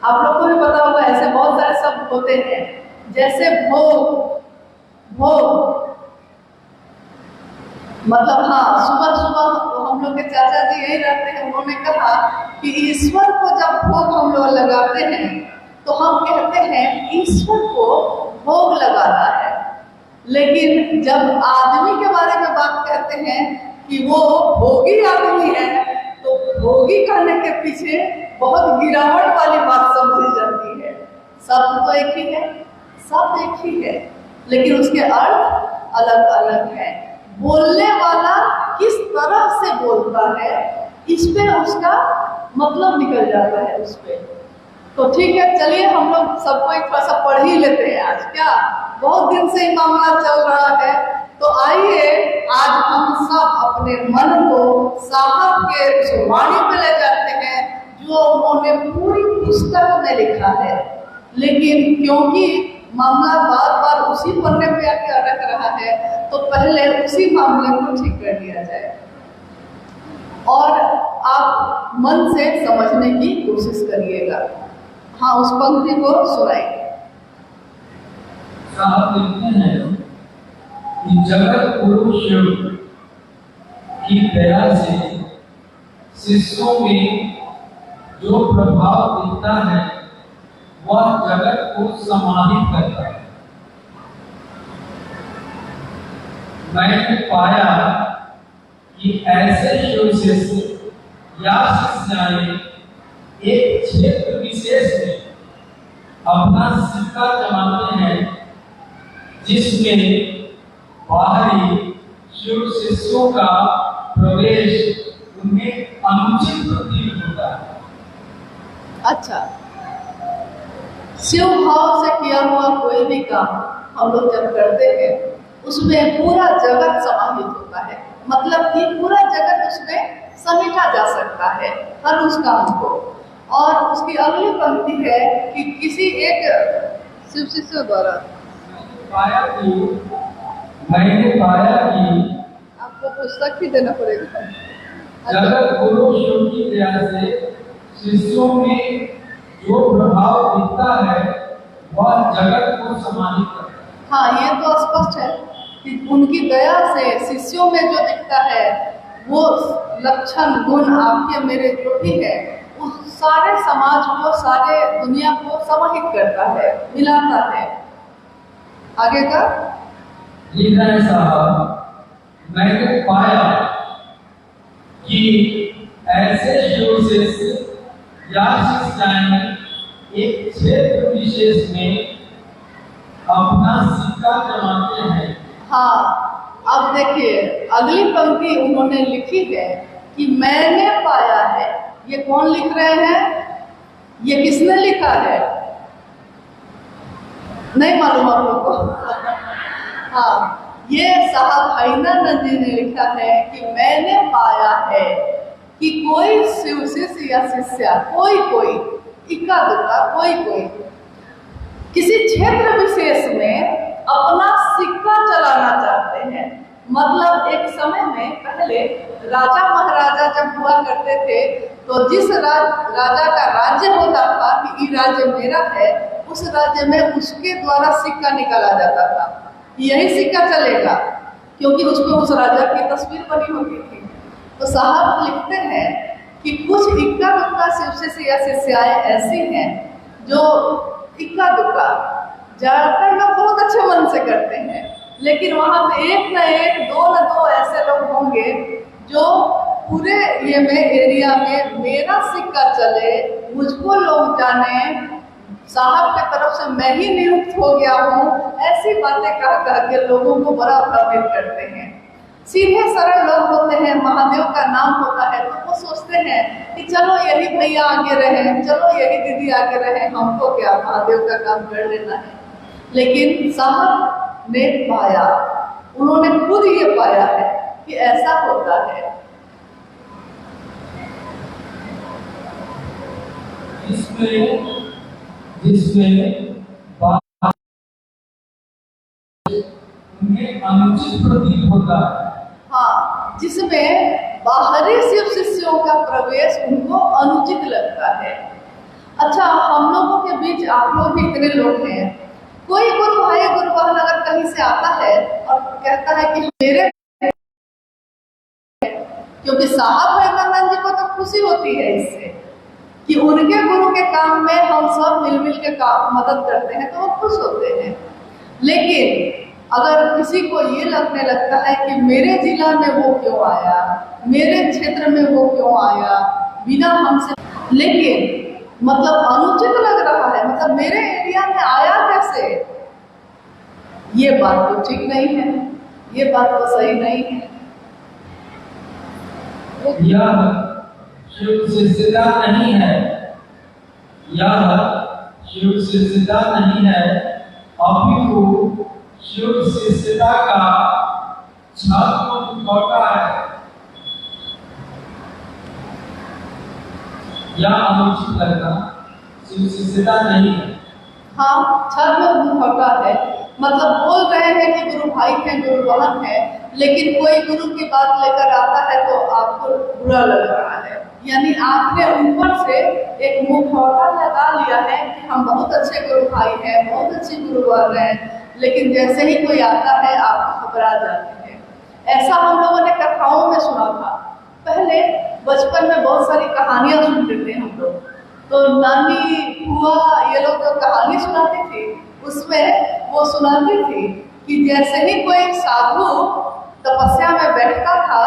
आप लोग को भी पता होगा, ऐसे बहुत सारे शब्द होते हैं। जैसे भोग, भोग मतलब हाँ, सुबह सुबह हम लोग के चाचा जी यही रहते हैं, उन्होंने कहा कि ईश्वर को जब भोग हम लोग लगाते हैं तो हम कहते हैं ईश्वर को भोग लगाना है। लेकिन जब आदमी के बारे में बात करते हैं कि वो भोगी आदमी है, तो भोगी कहने के पीछे बहुत गिरावट वाली बात समझी जाती है। शब्द तो एक ही है, शब्द एक ही है, लेकिन उसके अर्थ अलग अलग है। बोलने वाला किस तरह से बोलता है, इस पे उसका मतलब निकल जाता है उस पे। तो ठीक है, चलिए हम लोग सबको एक थोड़ा सा पढ़ ही लेते हैं आज। क्या बहुत दिन से ये मामला चल रहा है, तो आइए आज हम सब अपने मन को साहब के उस वाणी पे ले जाते हैं जो उन्होंने पूरी पुस्तक में लिखा है। लेकिन क्योंकि मामला बार बार उसी पन्ने पे आके अटक रहा है, तो पहले उसी मामले को ठीक कर लिया जाए और आप मन से समझने की कोशिश करिएगा। हाँ, उस पंक्ति को सुनाइए। साहब लिखते हैं कि जगत गुरु शिव की दया से शिष्यों में जो प्रभाव दिखता है वह जगत को समाहित करता है। मैंने पाया कि ऐसे शिव शिष्य या शिष्याएं एक क्षेत्र विशेष में अपना सिक्का जमाते हैं जिसमें बाहरी शिव शिष्यों का प्रवेश उन्हें अनुचित प्रतीत होता है। अच्छा, शिव भाव से किया हुआ कोई भी काम हम लोग जब करते हैं उसमें पूरा जगत समाहित होता है। मतलब कि पूरा जगत उसमें समेटा जा सकता है हर उस काम को। और उसकी अगली पंक्ति है कि किसी एक शिव शिष्य द्वारा मैंने पाया कि आपको पुस्तक ही देना पड़ेगा। जगत गुरु शिव की दया से शिष्यों में जो प्रभाव दिखता है वह जगत को समाहित करता है। हाँ, ये तो स्पष्ट है कि उनकी दया से शिष्यों में जो दिखता है वो लक्षण गुण आपके मेरे जो भी है उस सारे समाज को, सारे दुनिया को समाहित करता है, मिलाता है। आगे का लिखा है साहब, मैंने पाया कि ऐसे शिव शिष्य या शिष्याएं एक क्षेत्र विशेष में अपना सिक्का जमाते हैं। हाँ, अब देखिए अगली पंक्ति उन्होंने लिखी है कि मैंने पाया है। ये कौन लिख रहे हैं? ये किसने लिखा है? नहीं मालूम आप लोग को? हाँ, ये साहब हैदराबाद जी ने लिखा है कि मैंने पाया है कि कोई शिव शिष्य या शिष्या कोई इक्का दुक्का कोई किसी क्षेत्र विशेष में अपना सिक्का चलाना चाहते हैं। मतलब एक समय में पहले राजा महाराजा जब हुआ करते थे तो जिस राजा का राज्य होता था कि ये राज्य मेरा है, उस राज्य में उसके द्वारा सिक्का निकाला जाता था। यही सिक्का चलेगा क्योंकि उसमें उस राजा की तस्वीर बनी होती थी। तो साहब लिखते हैं कि कुछ इक्का दुक्का शिव शिष्य या शिष्याएं ऐसी हैं जो इक्का दुक्का ज्यादातर लोग बहुत अच्छे मन से करते हैं, लेकिन वहां पे एक न एक, दो न दो ऐसे लोग होंगे जो पूरे ये में एरिया में मेरा सिक्का चले, मुझको लोग जाने, साहब की तरफ से मैं ही नियुक्त हो गया हूँ, ऐसी बातें कह के लोगों को बड़ा प्रभावित करते हैं। सीधे सरल लोग होते हैं, महादेव का नाम होता है तो वो सोचते हैं कि चलो यही भैया आगे रहे, चलो यही दीदी आगे रहे, हमको क्या, महादेव का काम कर लेना है। लेकिन साहब ने पाया, उन्होंने खुद ये पाया है कि ऐसा होता है। जिसमें उन्हें अनुचित प्रतीत होता है। हाँ, जिसमें बाहरी शिव शिष्यों का प्रवेश उनको अनुचित लगता है। अच्छा, हम लोगों के बीच आप लोग भी इतने लोग हैं, कोई गुरु भाई गुरु बहन अगर कहीं से आता है और कहता है कि मेरे, क्योंकि साहब भैरवानंद जी को तो खुशी होती है इससे कि उनके गुरु के काम में हम सब मिलमिल के काम मदद करते हैं, तो वो खुश होते हैं। लेकिन अगर किसी को ये लगने लगता है कि मेरे जिला में वो क्यों आया, मेरे क्षेत्र में वो क्यों आया बिना हमसे, लेकिन मतलब अनुचित लग रहा है, मतलब मेरे एरिया में आया कैसे, ये बात तो ठीक नहीं है, ये बात तो सही नहीं है। यह शिव शिष्यता नहीं है, यह शिव शिष्यता नहीं है, अपितु शिव शिष्यता का छात्र मुखौटा है। यह अनुचित लगना शिव शिष्यता नहीं है। हाँ, छात्र मुखौटा है, मतलब बोल रहे हैं कि गुरु भाई है, गुरु बहन है, लेकिन कोई गुरु की बात लेकर आता है तो आपको बुरा लग रहा है, यानी आपने ऊपर से एक मुखौटा लगा लिया है कि हम बहुत अच्छे गुरु भाई हैं, बहुत अच्छी गुरु बहन हैं, लेकिन जैसे ही कोई आता है आप घबरा जाते हैं। ऐसा हम लोगों ने कथाओं में सुना था। पहले बचपन में बहुत सारी कहानियां सुनते थे हम लोग, तो नानी बुआ ये लोग जो कहानी सुनाती थी उसमें वो सुनाती थी कि जैसे ही कोई साधु तपस्या में बैठता था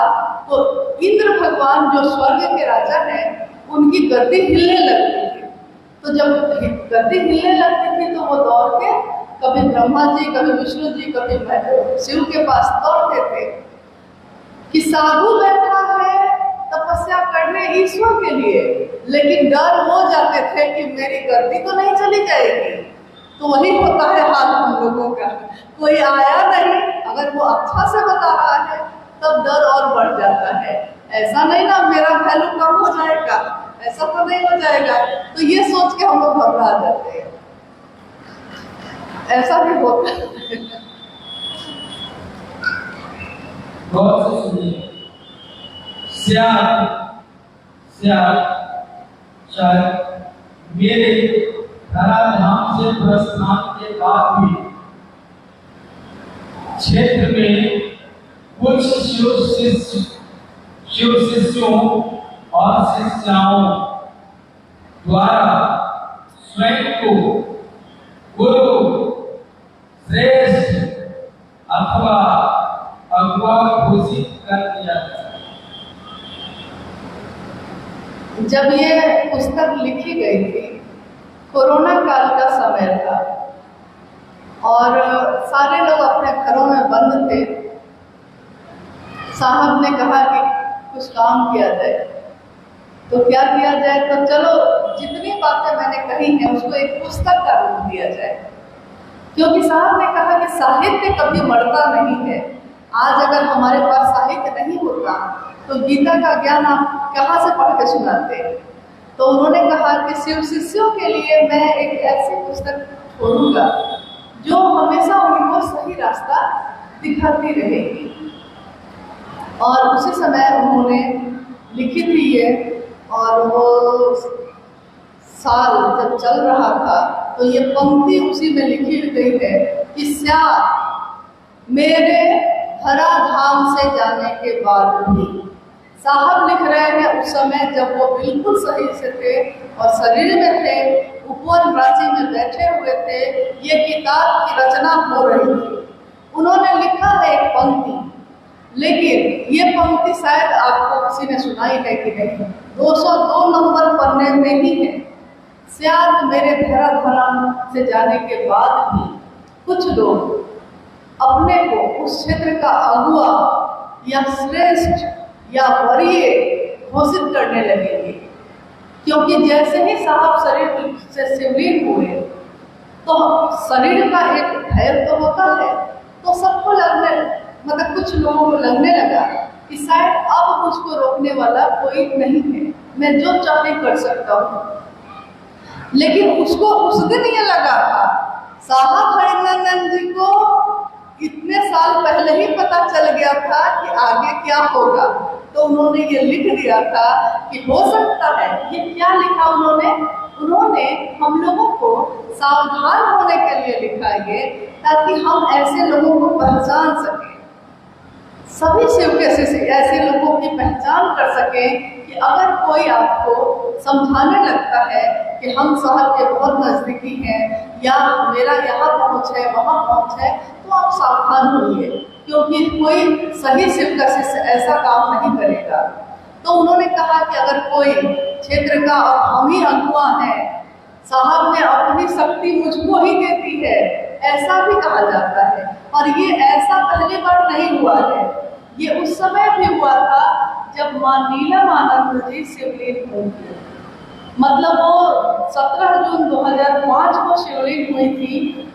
तो इंद्र भगवान जो स्वर्ग के राजा हैं उनकी गद्दी हिलने लगती थी। तो जब गद्दी हिलने लगती थी तो वो दौड़ के कभी ब्रह्मा जी, कभी विष्णु जी, कभी शिव के पास दौड़ते थे कि साधु बैठा है तपस्या करने ईश्वर के लिए, लेकिन डर हो जाते थे कि मेरी गद्दी तो नहीं चली जाएगी। तो वही होता है हाल हम लोगों का, कोई आया नहीं, अगर वो अच्छा से बता रहा है तब डर और बढ़ जाता है। ऐसा नहीं ना मेरा वैल्यू कम हो जाएगा, ऐसा तो नहीं हो जाएगा, तो ये सोच के हम लोग घबरा जाते हैं। ऐसा भी होता है। बहुत से सुनिए, शायद मेरे धराधाम से प्रस्थान के बाद भी क्षेत्र में कुछ शिव शिष्यों और शिष्याओं द्वारा स्वयं को गुरु, श्रेष्ठ अथवा अगुआ घोषित कर दिया। जब ये पुस्तक लिखी गई थी, कोरोना काल का समय था और सारे लोग अपने घरों में बंद थे। साहब ने कहा कि कुछ काम किया जाए, तो क्या किया जाए, तो चलो जितनी बातें मैंने कही हैं उसको एक पुस्तक का रूप दिया जाए, क्योंकि साहब ने कहा कि साहित्य कभी मरता नहीं है। आज अगर हमारे पास साहित्य नहीं होता तो गीता का ज्ञान आप कहाँ से पढ़ के सुनाते। तो उन्होंने कहा कि शिव शिष्यों के लिए मैं एक ऐसी पुस्तक छोड़ूंगा जो हमेशा उनको सही रास्ता दिखाती रहेगी। और उसी समय उन्होंने लिखी थी ये, और वो साल जब चल रहा था तो ये पंक्ति उसी में लिखी गई है कि श्याम मेरे धराधाम से जाने के बाद भी। साहब लिख रहे हैं उस समय जब वो बिल्कुल सही से थे और शरीर में थे, उपवन प्राची में बैठे हुए थे, ये किताब की रचना हो रही थी। उन्होंने लिखा है एक पंक्ति, लेकिन ये पंक्ति शायद आपको किसी ने सुनाई है कि नहीं, 202 नंबर पन्ने में ही है। शायद मेरे धराधाम से जाने के बाद भी कुछ लोग अपने को उस क्षेत्र का अगुआ या श्रेष्ठ या वरीय घोषित करने लगेंगे, क्योंकि जैसे ही साहब शरीर से शिवलीन हुए तो शरीर का एक भय तो होता है, तो सबको लगने मतलब कुछ लोगों को लगने लगा कि शायद अब मुझको रोकने वाला कोई नहीं है, मैं जो चाहे कर सकता हूँ। लेकिन उसको उस दिन ये लगा था, साहब हरिनंदन जी को इतने साल पहले ही पता चल गया था कि आगे क्या होगा, तो उन्होंने ये लिख दिया था कि हो सकता है। ये क्या लिखा उन्होंने हम लोगों को सावधान होने के लिए लिखा है, ताकि हम ऐसे लोगों को पहचान सकें, सभी शिव के शिष्य ऐसे लोगों की पहचान कर सकें कि अगर कोई आपको समझाने लगता है कि हम साहब के बहुत नज़दीकी हैं या मेरा यहाँ पहुँच है वहाँ पहुँच है, तो आप सावधान होइए, क्योंकि कोई सही शिव का शिष्य ऐसा काम नहीं करेगा। तो उन्होंने कहा कि अगर कोई क्षेत्र का और हम ही अगुआ हैं, साहब ने अपनी शक्ति मुझको ही दे दी है, ऐसा भी कहा जाता है। और ये ऐसा पहली बार नहीं हुआ है, ये उस समय भी हुआ था जब माँ नीलमानंद जी शिवलीन हुई थी। मतलब वो 17 जून 2005 को शिवलीन हुई थी।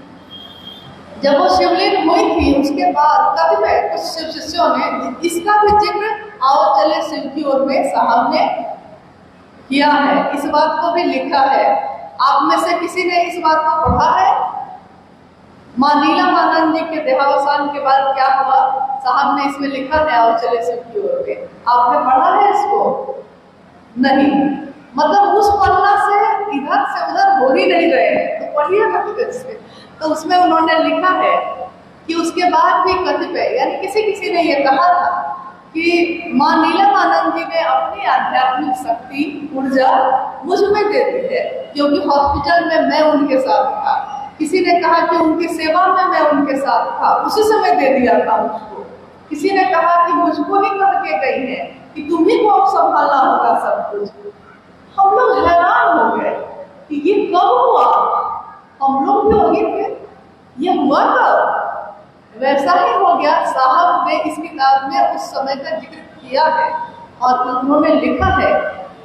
जब वो शिवलीन हुई थी उसके बाद कभी में कुछ शिव शिष्यों ने इसका भी जिक्र आओ चले शिव की ओर में साहब ने किया है, इस बात को भी लिखा है। आप में से किसी ने इस बात को पढ़ा है? माँ नीलमानंद जी के देहावसान के बाद क्या हुआ, साहब ने इसमें लिखा है आओ चले शिव की ओर में, आपने पढ़ा है इसको? नहीं, मतलब उस पन्ना से इधर से उधर हो ही नहीं रहे हैं, तो पढ़िए ना से। तो उसमें उन्होंने लिखा है कि उसके बाद भी कतिपय यानी किसी ने ये कहा था कि माँ नीलमानंद जी ने अपनी आध्यात्मिक शक्ति ऊर्जा मुझ में दे दी है, क्योंकि हॉस्पिटल में मैं उनके साथ था। किसी ने कहा कि उनकी सेवा में मैं उनके साथ था, उसी समय दे दिया था मुझको। किसी ने कहा कि मुझको ही कह के गई है कि तुम्ही को अब संभालना होगा सब कुछ। हम लोग हैरान हो गए कि ये कब हुआ, हम लोग भी वही थे, ये हुआ कब? वैसा ही हो गया। साहब ने इस किताब में उस समय का जिक्र किया है और उन्होंने लिखा है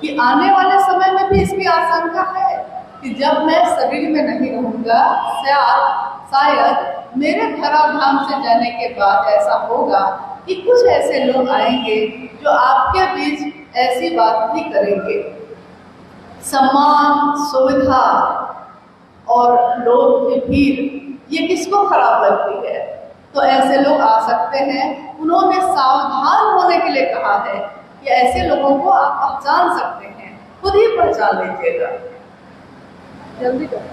कि आने वाले समय में भी इसकी आशंका है कि जब मैं शरीर में नहीं रहूँगा, शायद मेरे धराधाम से जाने के बाद ऐसा होगा कि कुछ ऐसे लोग आएंगे जो आपके बीच ऐसी बात भी करेंगे। सम्मान, सुविधा और लोग की भीड़ ये किसको खराब लगती है? तो ऐसे लोग आ सकते हैं। उन्होंने सावधान होने के लिए कहा है कि ऐसे लोगों को आप पहचान सकते हैं, खुद ही पहचान लीजिएगा। जल्दी करो।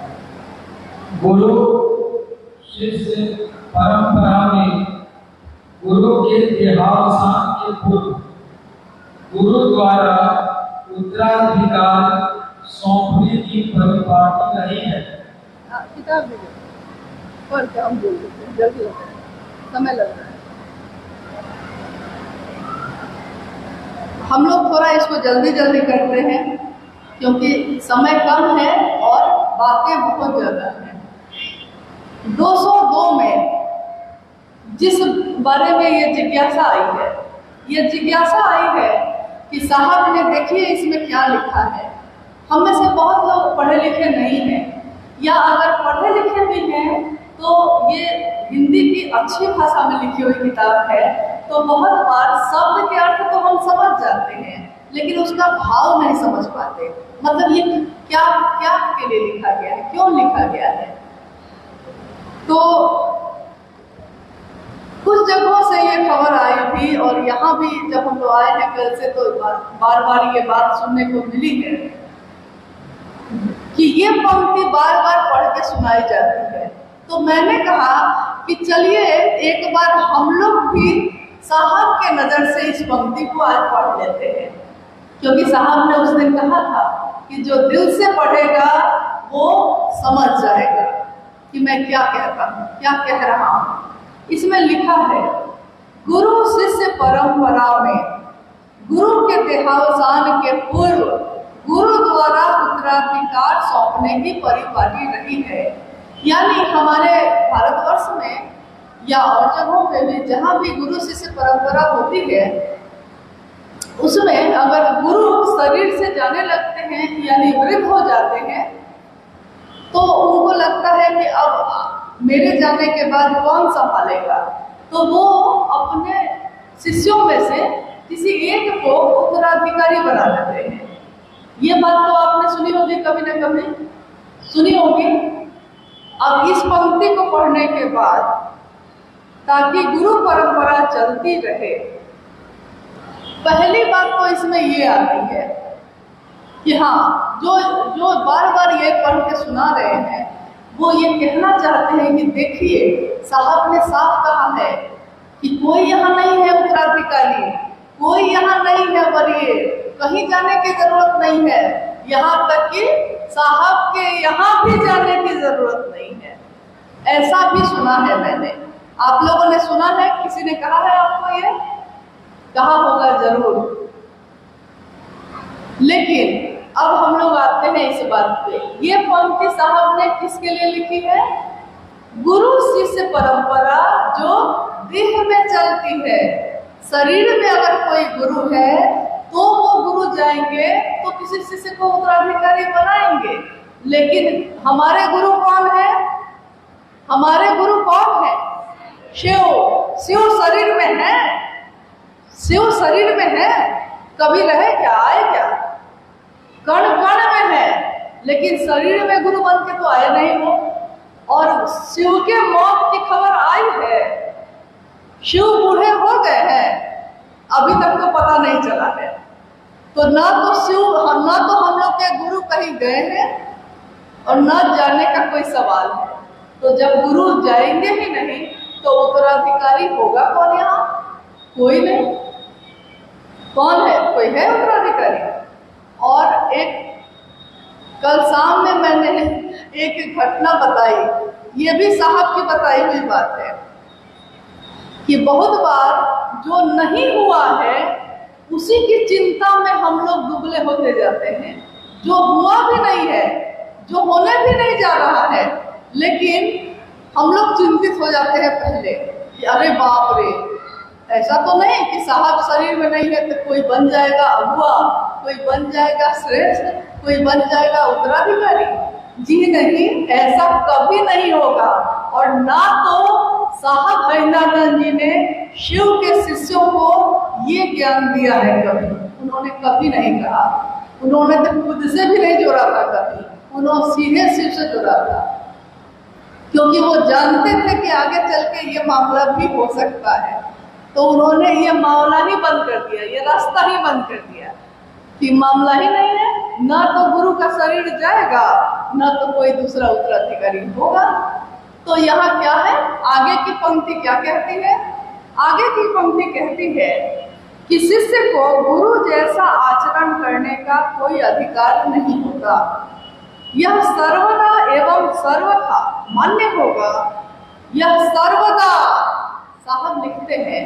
गुरु शिष्य परंपरा में गुरु के देहावसान के पूर्व गुरु द्वारा उत्तराधिकार सौंपने की परिपाटी रही है। किताब भी पढ़ के हम बोल देते हैं, जल्दी होता है, समय लग रहा है। हम लोग थोड़ा इसको जल्दी करते हैं क्योंकि समय कम है और बातें बहुत ज़्यादा हैं। 202 में जिस बारे में ये जिज्ञासा आई है कि साहब ने देखिए इसमें क्या लिखा है। हम में से बहुत लोग पढ़े लिखे नहीं हैं, या अगर पढ़े लिखे भी हैं तो ये हिंदी की अच्छी भाषा में लिखी हुई किताब है, तो बहुत बार शब्द के अर्थ तो हम समझ जाते हैं लेकिन उसका भाव नहीं समझ पाते। मतलब ये क्या क्या के लिए लिखा गया है, क्यों लिखा गया है। तो कुछ जगहों से ये खबर आई थी और यहाँ भी जब हम लोग आए हैं कल से तो बार ये बात सुनने को मिली है कि ये पंक्ति बार पढ़ के सुनाई जाती है। तो मैंने कहा कि चलिए एक बार हम लोग भी साहब के नज़र से इस पंक्ति को आज पढ़ लेते हैं, क्योंकि साहब ने उस दिन कहा था कि जो दिल से पढ़ेगा वो समझ जाएगा कि मैं क्या कहता हूँ, क्या कह रहा हूँ। इसमें लिखा है, गुरु शिष्य परंपरा में गुरु के देहावसान के पूर्व गुरु द्वारा उत्तराधिकार सौंपने की परिपाटी रही है। यानी हमारे भारतवर्ष में या और जगहों पे भी जहाँ भी गुरु शिष्य परंपरा होती है, उसमें अगर गुरु शरीर से जाने लगते हैं यानी वृद्ध हो जाते हैं, तो उनको लगता है कि अब मेरे जाने के बाद कौन संभालेगा, तो वो अपने शिष्यों में से किसी एक को उत्तराधिकारी बना देते हैं। ये बात तो आपने सुनी होगी, कभी ना कभी सुनी होगी। अब इस पंक्ति को पढ़ने के बाद, ताकि गुरु परंपरा चलती रहे, पहली बात तो इसमें ये आती है कि हाँ, जो बार बार ये पढ़ के सुना रहे हैं, वो ये कहना चाहते हैं कि देखिए, साहब ने साफ कहा है कि कोई यहाँ नहीं है उत्तराधिकारी, कोई यहाँ नहीं है वरीय, कहीं जाने की जरूरत नहीं है, यहाँ तक कि साहब के यहाँ भी जाने की जरूरत नहीं है। ऐसा भी सुना है मैंने। आप लोगों ने सुना है? किसी ने कहा है आपको? ये कहा होगा जरूर। लेकिन अब हम लोग आते हैं इस बात पे, ये पंक्ति साहब ने किसके लिए लिखी है? गुरु शिष्य परंपरा जो देह में चलती है। शरीर में अगर कोई गुरु है तो वो गुरु जाएंगे तो किसी शिष्य को उत्तराधिकारी बनाएंगे। लेकिन हमारे गुरु कौन है? हमारे गुरु कौन है? शिव। शिव शरीर में है, शिव शरीर में है, कभी रहे क्या, आए क्या? कण कण में है, लेकिन शरीर में गुरु बन के तो आए नहीं हो। और शिव के मौत की खबर आई है, शिव बूढ़े हो गए हैं, अभी तक तो पता नहीं चला है। तो ना तो हम लोग के गुरु कहीं गए हैं और ना जाने का कोई सवाल है। तो जब गुरु जाएंगे ही नहीं तो उत्तराधिकारी होगा कौन यहाँ? कोई नहीं। कौन है? कोई है उत्तराधिकारी? और एक कल शाम में मैंने एक घटना बताई, ये भी साहब की बताई हुई बात है कि बहुत बार जो नहीं हुआ है उसी की चिंता में हम लोग दुबले होते जाते हैं। जो हुआ भी नहीं है, जो होने भी नहीं जा रहा है, लेकिन हम लोग चिंतित हो जाते हैं पहले कि अरे बाप रे, ऐसा तो नहीं कि साहब शरीर में नहीं है तो कोई बन जाएगा अगुआ, कोई बन जाएगा श्रेष्ठ, कोई बन जाएगा उत्तराधिकारी। जी नहीं, ऐसा कभी नहीं होगा। और ना तो साहब हरिनानंद जी ने शिव के शिष्यों को ये ज्ञान दिया है कभी, उन्होंने कभी नहीं कहा। उन्होंने तो खुद से भी नहीं जोड़ा था कभी, उन्होंने सीधे शिव से जोड़ा था, क्योंकि वो जानते थे कि आगे चल के ये मामला भी हो सकता है। तो उन्होंने ये मामला ही बंद कर दिया, ये रास्ता ही बंद कर दिया कि मामला ही नहीं है, ना तो गुरु का शरीर जाएगा, ना तो कोई दूसरा उत्तराधिकारी होगा। तो यहाँ क्या है? आगे की पंक्ति क्या कहती है? आगे की पंक्ति कहती है कि शिष्य को गुरु जैसा आचरण करने का कोई अधिकार नहीं होता। यह सर्वदा एवं सर्वथा मान्य होगा। यह सर्वदा, साहब लिखते हैं,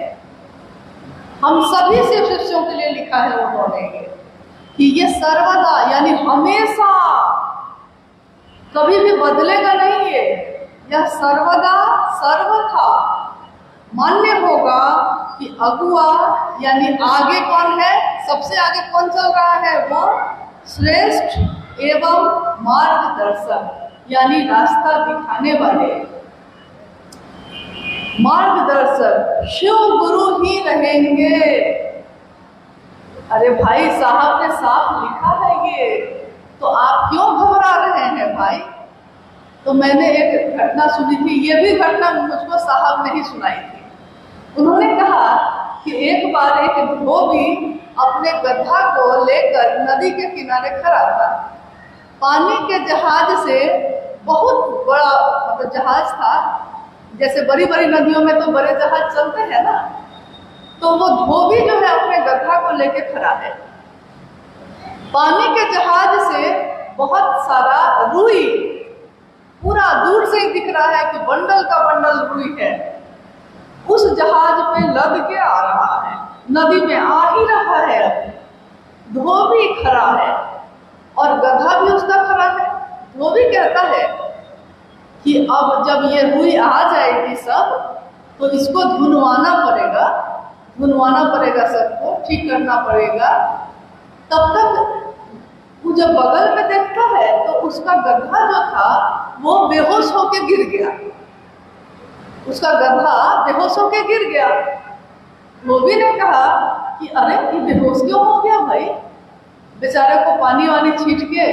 हम सभी से शिष्यों के लिए लिखा है उन्होंने कि ये सर्वदा यानी हमेशा, कभी भी बदलेगा नहीं है। यह सर्वदा सर्वथा मान्य होगा कि अगुआ यानी आगे कौन है, सबसे आगे कौन चल रहा है? वो श्रेष्ठ एवं मार्गदर्शक यानी रास्ता दिखाने वाले, मार्गदर्शक शिव गुरु ही रहेंगे। अरे भाई, साहब ने साफ लिखा है ये, तो आप क्यों घबरा रहे हैं भाई? तो मैंने एक घटना सुनी थी, ये भी घटना मुझको साहब ने ही सुनाई थी। उन्होंने कहा कि एक बार एक धोबी अपने गधा को लेकर नदी के किनारे खड़ा था। पानी के जहाज से, बहुत बड़ा मतलब जहाज था, जैसे बड़ी बड़ी नदियों में तो बड़े जहाज चलते हैं ना, तो वो धोबी जो है अपने गधा को लेके खड़ा है। पानी के जहाज से बहुत सारा रुई, पूरा दूर से ही दिख रहा है कि बंडल का बंडल रुई है। उस जहाज पे लद के आ रहा है, नदी में आ ही रहा है, अभी धोबी खड़ा है और गधा भी उसका खड़ा है। धोबी कहता है कि अब जब ये रुई आ जाएगी सब, तो इसको धुनवाना पड़ेगा, सबको ठीक करना पड़ेगा। तब तक वो जब बगल में देखता है तो उसका गधा जो था वो बेहोश होके गिर गया, उसका गधा बेहोश होके गिर गया। धोबी ने कहा कि अरे ये बेहोश क्यों हो गया भाई? बेचारे को पानी वानी छीट के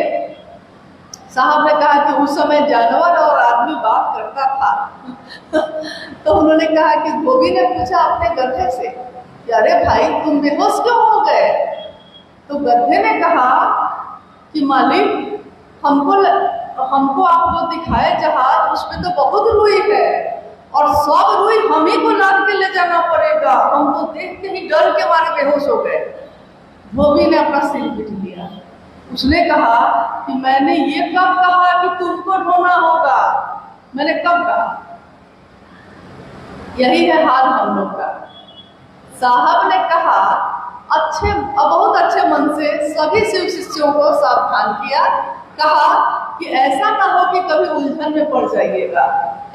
साहब ने कहा कि उस समय जानवर और आदमी बात करता था तो उन्होंने कहा कि धोबी ने पूछा अपने गधे से कि अरे भाई तुम बेहोश क्यों हो गए? तो गधे ने कहा कि मालिक हमको आप जो दिखाए जहाज उस पे तो बहुत रुई है और सब रुई हम ही को लाद के ले जाना पड़ेगा, हम तो देख के ही डर के मारे बेहोश हो गए। धोबी ने अपना सिर पीट लिया। उसने कहा कि मैंने ये कब कहा कि तुमको ढोना होगा? मैंने कब कहा? यही है हाल हम लोग का। साहब ने कहा बहुत अच्छे मन से सभी शिव शिष्यों को सावधान किया, कहा कि ऐसा ना हो कि कभी उलझन में पड़ जाइएगा,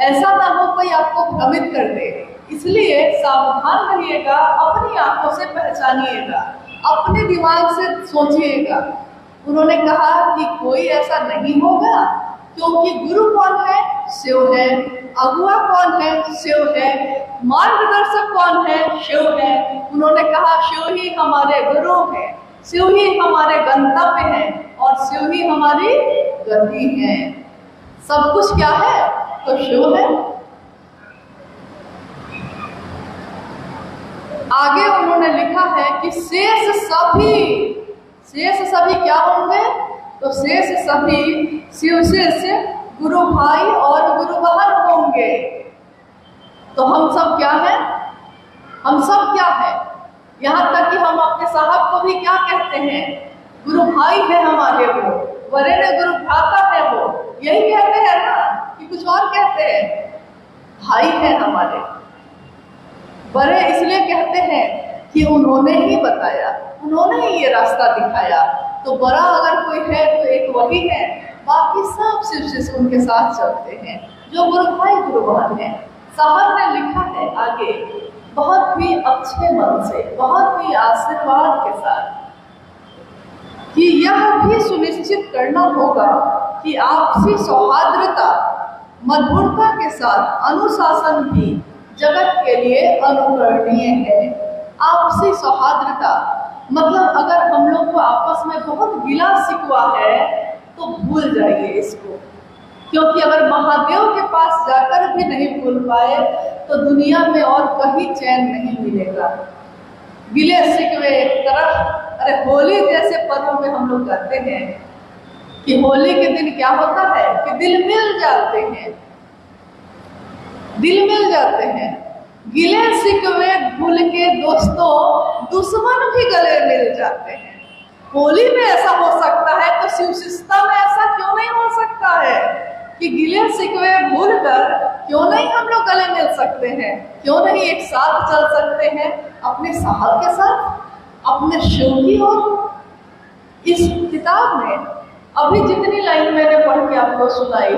ऐसा ना हो कोई आपको भ्रमित कर दे, इसलिए सावधान रहिएगा, अपनी आंखों से पहचानिएगा, अपने दिमाग से सोचिएगा। उन्होंने कहा कि कोई ऐसा नहीं होगा, क्योंकि गुरु कौन है? शिव है। अगुआ कौन है? शिव है। मार्गदर्शक कौन है? शिव है। उन्होंने कहा शिव ही हमारे गुरु हैं, शिव ही हमारे गंतव्य हैं और शिव ही हमारी गति है। सब कुछ क्या है? तो शिव है। आगे उन्होंने लिखा है कि शेष सभी क्या होंगे? तो शेष सभी शिव शिष्य, गुरु भाई और गुरु बहन होंगे। तो हम सब क्या हैं? हम सब क्या है? यहाँ तक कि हम अपने साहब को भी क्या कहते हैं? गुरु भाई है हमारे वो, वरेण्य गुरु भ्राता है वो, यही कहते हैं ना कि कुछ और कहते हैं? भाई है हमारे। बड़े इसलिए कहते हैं कि उन्होंने ही बताया, उन्होंने ही ये रास्ता दिखाया। तो बड़ा अगर कोई है तो एक वही है, बाकी सब शिव शिष्य उनके साथ चलते हैं, जो गुरु भाई गुरु बहन है। साहब ने लिखा है आगे बहुत ही अच्छे मन से, बहुत ही आशीर्वाद के साथ, कि यह भी सुनिश्चित करना होगा कि आपसी सौहार्द्रता, मधुरता के साथ अनुशासन भी जगत के लिए अनुकरणीय है। आपसी सौहार्द्रता मतलब अगर हम लोग को आपस में बहुत गिला शिकवा है तो भूल जाइए इसको, क्योंकि अगर महादेव के पास जाकर भी नहीं भूल पाए तो दुनिया में और कहीं चैन नहीं मिलेगा। गिले शिकवे एक तरफ, अरे होली जैसे पर्व में हम लोग कहते हैं कि होली के दिन क्या होता है कि दिल मिल जाते हैं, दिल मिल जाते हैं। गिले शिकवे भूल के दोस्तों दुश्मन भी गले मिल जाते हैं। होली में ऐसा हो सकता है तो शिव शिष्यता में ऐसा क्यों नहीं हो सकता है कि गिले शिकवे भूल कर क्यों नहीं हम लोग गले मिल सकते हैं? क्यों नहीं एक साथ चल सकते हैं अपने साहब के साथ, अपने शिव की ओर? इस किताब में अभी जितनी लाइन मैंने पढ़ के आपको सुनाई,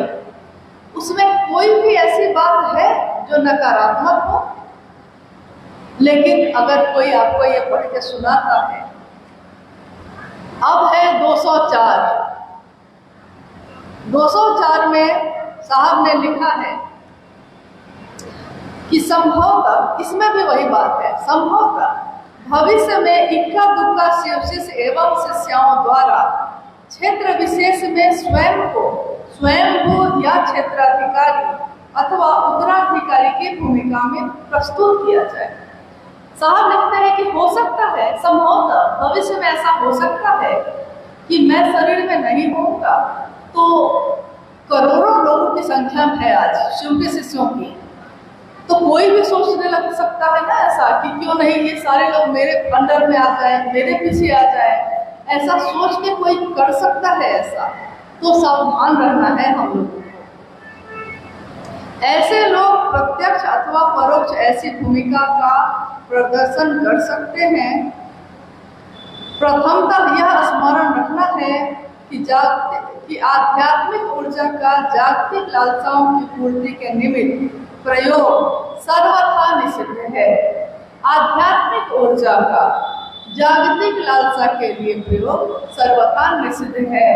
उसमें कोई भी ऐसी बात है जो नकारात्मक हो? लेकिन अगर कोई आपको ये पढ़ के सुनाता है, अब है 204 में साहब ने लिखा है कि संभवतः, इसमें भी वही बात है, संभवतः भविष्य में इक्का दुक्का शिव शिष्य एवं शिष्याओं द्वारा क्षेत्र विशेष में स्वयं को स्वयंभू या क्षेत्राधिकारी अथवा उत्तराधिकारी की भूमिका में प्रस्तुत किया जाए। साहब लिखते हैं कि हो सकता है, संभवतः भविष्य में ऐसा हो सकता है कि मैं शरीर में नहीं होऊंगा तो करोड़ों लोगों की संख्या है आज शिव के शिष्यों की, तो कोई भी सोचने लग सकता है ना ऐसा कि क्यों नहीं ये सारे लोग मेरे अंडर में आ जाए, मेरे पीछे आ जाए, ऐसा सोच के कोई कर सकता है ऐसा। तो सावधान रहना है हम लोगों को। ऐसे लोग प्रत्यक्ष अथवा परोक्ष ऐसी भूमिका का प्रदर्शन कर सकते हैं। प्रथमतः यह स्मरण रखना है कि आध्यात्मिक ऊर्जा का जागतिक लालसाओं की पूर्ति के निमित्त प्रयोग सर्वथा निषिद्ध है। आध्यात्मिक ऊर्जा का जागतिक लालसा के लिए प्रयोग सर्वथा निषिद्ध है।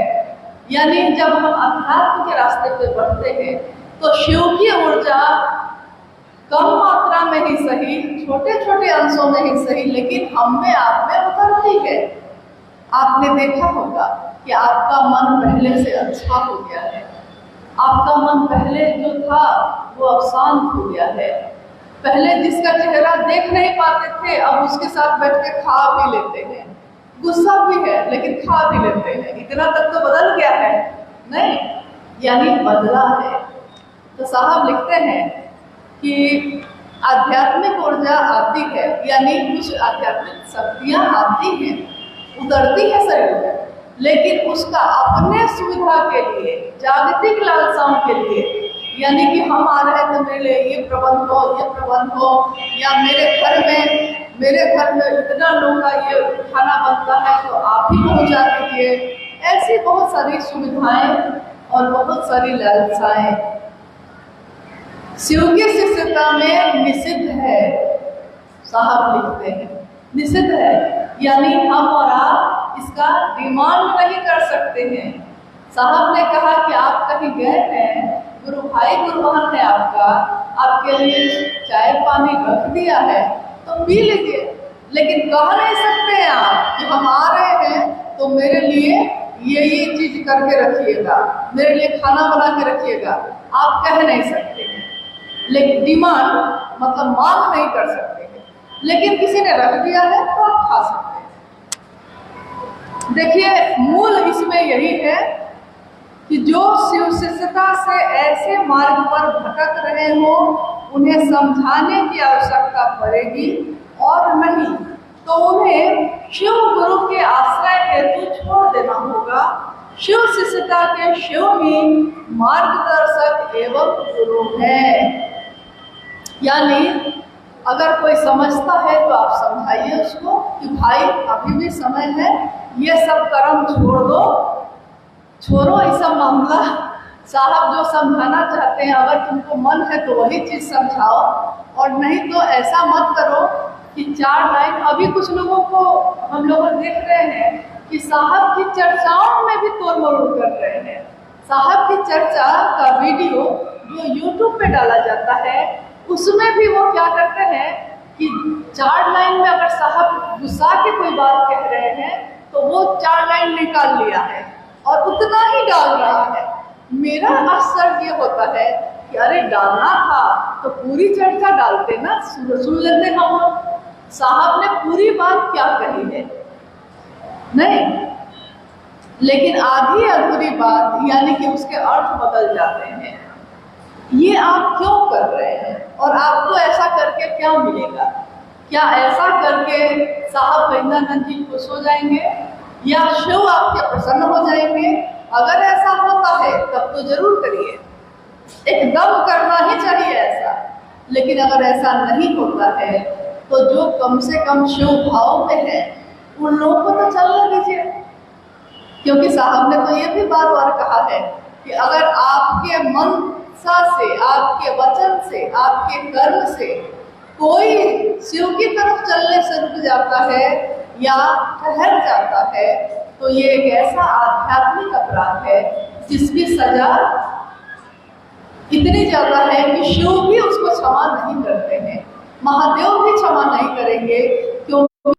यानी जब हम अध्यात्म के रास्ते पे बढ़ते हैं तो शिव की ऊर्जा कम मात्रा में ही सही, छोटे छोटे अंशों में ही सही, लेकिन हम में आप में उतरती है। आपने देखा होगा कि आपका मन पहले से अच्छा हो गया है, आपका मन पहले जो था वो अब शांत हो गया है। पहले जिसका चेहरा देख नहीं पाते थे, अब उसके साथ बैठ के खा भी लेते हैं। गुस्सा भी है लेकिन खा भी लेते हैं। इतना तक तो बदल गया है नहीं, यानी बदला है। तो साहब लिखते हैं कि आध्यात्मिक ऊर्जा आती है, यानी कुछ आध्यात्मिक शक्तियां आती हैं, उतरती है शरीर में, लेकिन उसका अपने सुविधा के लिए, जागतिक लालसाओं के लिए, यानी कि हम आ रहे थे मेरे लिए ये प्रबंध हो, या मेरे घर में इतना लोगों का ये खाना बनता है तो आप ही पहुंचा दीजिए। ऐसी बहुत सारी सुविधाएं और बहुत सारी लालसाएं शिव की शिष्यता में निषिद्ध है। साहब लिखते हैं निषिद्ध है, यानी हम और आप इसका डिमांड नहीं कर सकते हैं। साहब ने कहा कि आप कहीं गए हैं, गुरु भाई गुरु बहन ने आपके लिए चाय पानी रख दिया है तो पी लीजिए, लेकिन कह नहीं सकते हैं आप कि हम आ रहे हैं तो मेरे लिए ये चीज करके रखिएगा, मेरे लिए खाना बना के रखिएगा। आप कह नहीं सकते हैं, लेकिन डिमांड मतलब मांग नहीं कर सकते हैं, लेकिन किसी ने रख दिया है तो आप खा सकते हैं। देखिए मूल इसमें यही है कि जो शिव शिष्यता से ऐसे मार्ग पर भटक रहे हो उन्हें समझाने की आवश्यकता पड़ेगी, और नहीं तो उन्हें शिव गुरु के आश्रय हेतु छोड़ देना होगा। शिव शिष्यता के शिव ही मार्गदर्शक एवं गुरु है। यानी अगर कोई समझता है तो आप समझाइए उसको कि भाई अभी भी समय है, ये सब कर्म छोड़ो ये सब मामला। साहब जो समझाना चाहते हैं, अगर तुमको मन है तो वही चीज समझाओ, और नहीं तो ऐसा मत करो कि 4 लाइन। अभी कुछ लोगों को हम लोग देख रहे हैं कि साहब की चर्चाओं में भी तोड़ मरोड़ कर रहे हैं। साहब की चर्चा का वीडियो जो यूट्यूब पे डाला जाता है उसमें भी वो क्या करते हैं कि 4 लाइन में अगर साहब गुस्सा के कोई बात कह रहे हैं तो वो 4 लाइन निकाल लिया है और उतना ही डाल रहा है। मेरा आश्चर्य ये होता है कि अरे डालना था तो पूरी चर्चा डालते ना, सुन लेते हम लोग साहब ने पूरी बात क्या कही है। नहीं, लेकिन आधी अधूरी बात यानी कि उसके अर्थ बदल जाते हैं। ये आप क्यों कर रहे हैं और आपको ऐसा करके क्या मिलेगा? क्या ऐसा करके साहब वैद्यनाथ जी खुश हो जाएंगे या शिव आपके प्रसन्न हो जाएंगे? अगर ऐसा होता है तब तो जरूर करिए, एकदम करना ही चाहिए ऐसा। लेकिन अगर ऐसा नहीं होता है तो जो कम से कम शिव भाव में है उन लोगों को तो चलने दीजिए, क्योंकि साहब ने तो ये भी बार बार कहा है कि अगर आपके मनसा से, आपके वचन से, आपके कर्म से कोई शिव की तरफ चलने से रुक जाता है या ठहर जाता है तो ये एक ऐसा आध्यात्मिक अपराध है जिसकी सजा इतनी ज्यादा है कि शिव भी उसको क्षमा नहीं करते हैं, महादेव भी क्षमा नहीं करेंगे, क्योंकि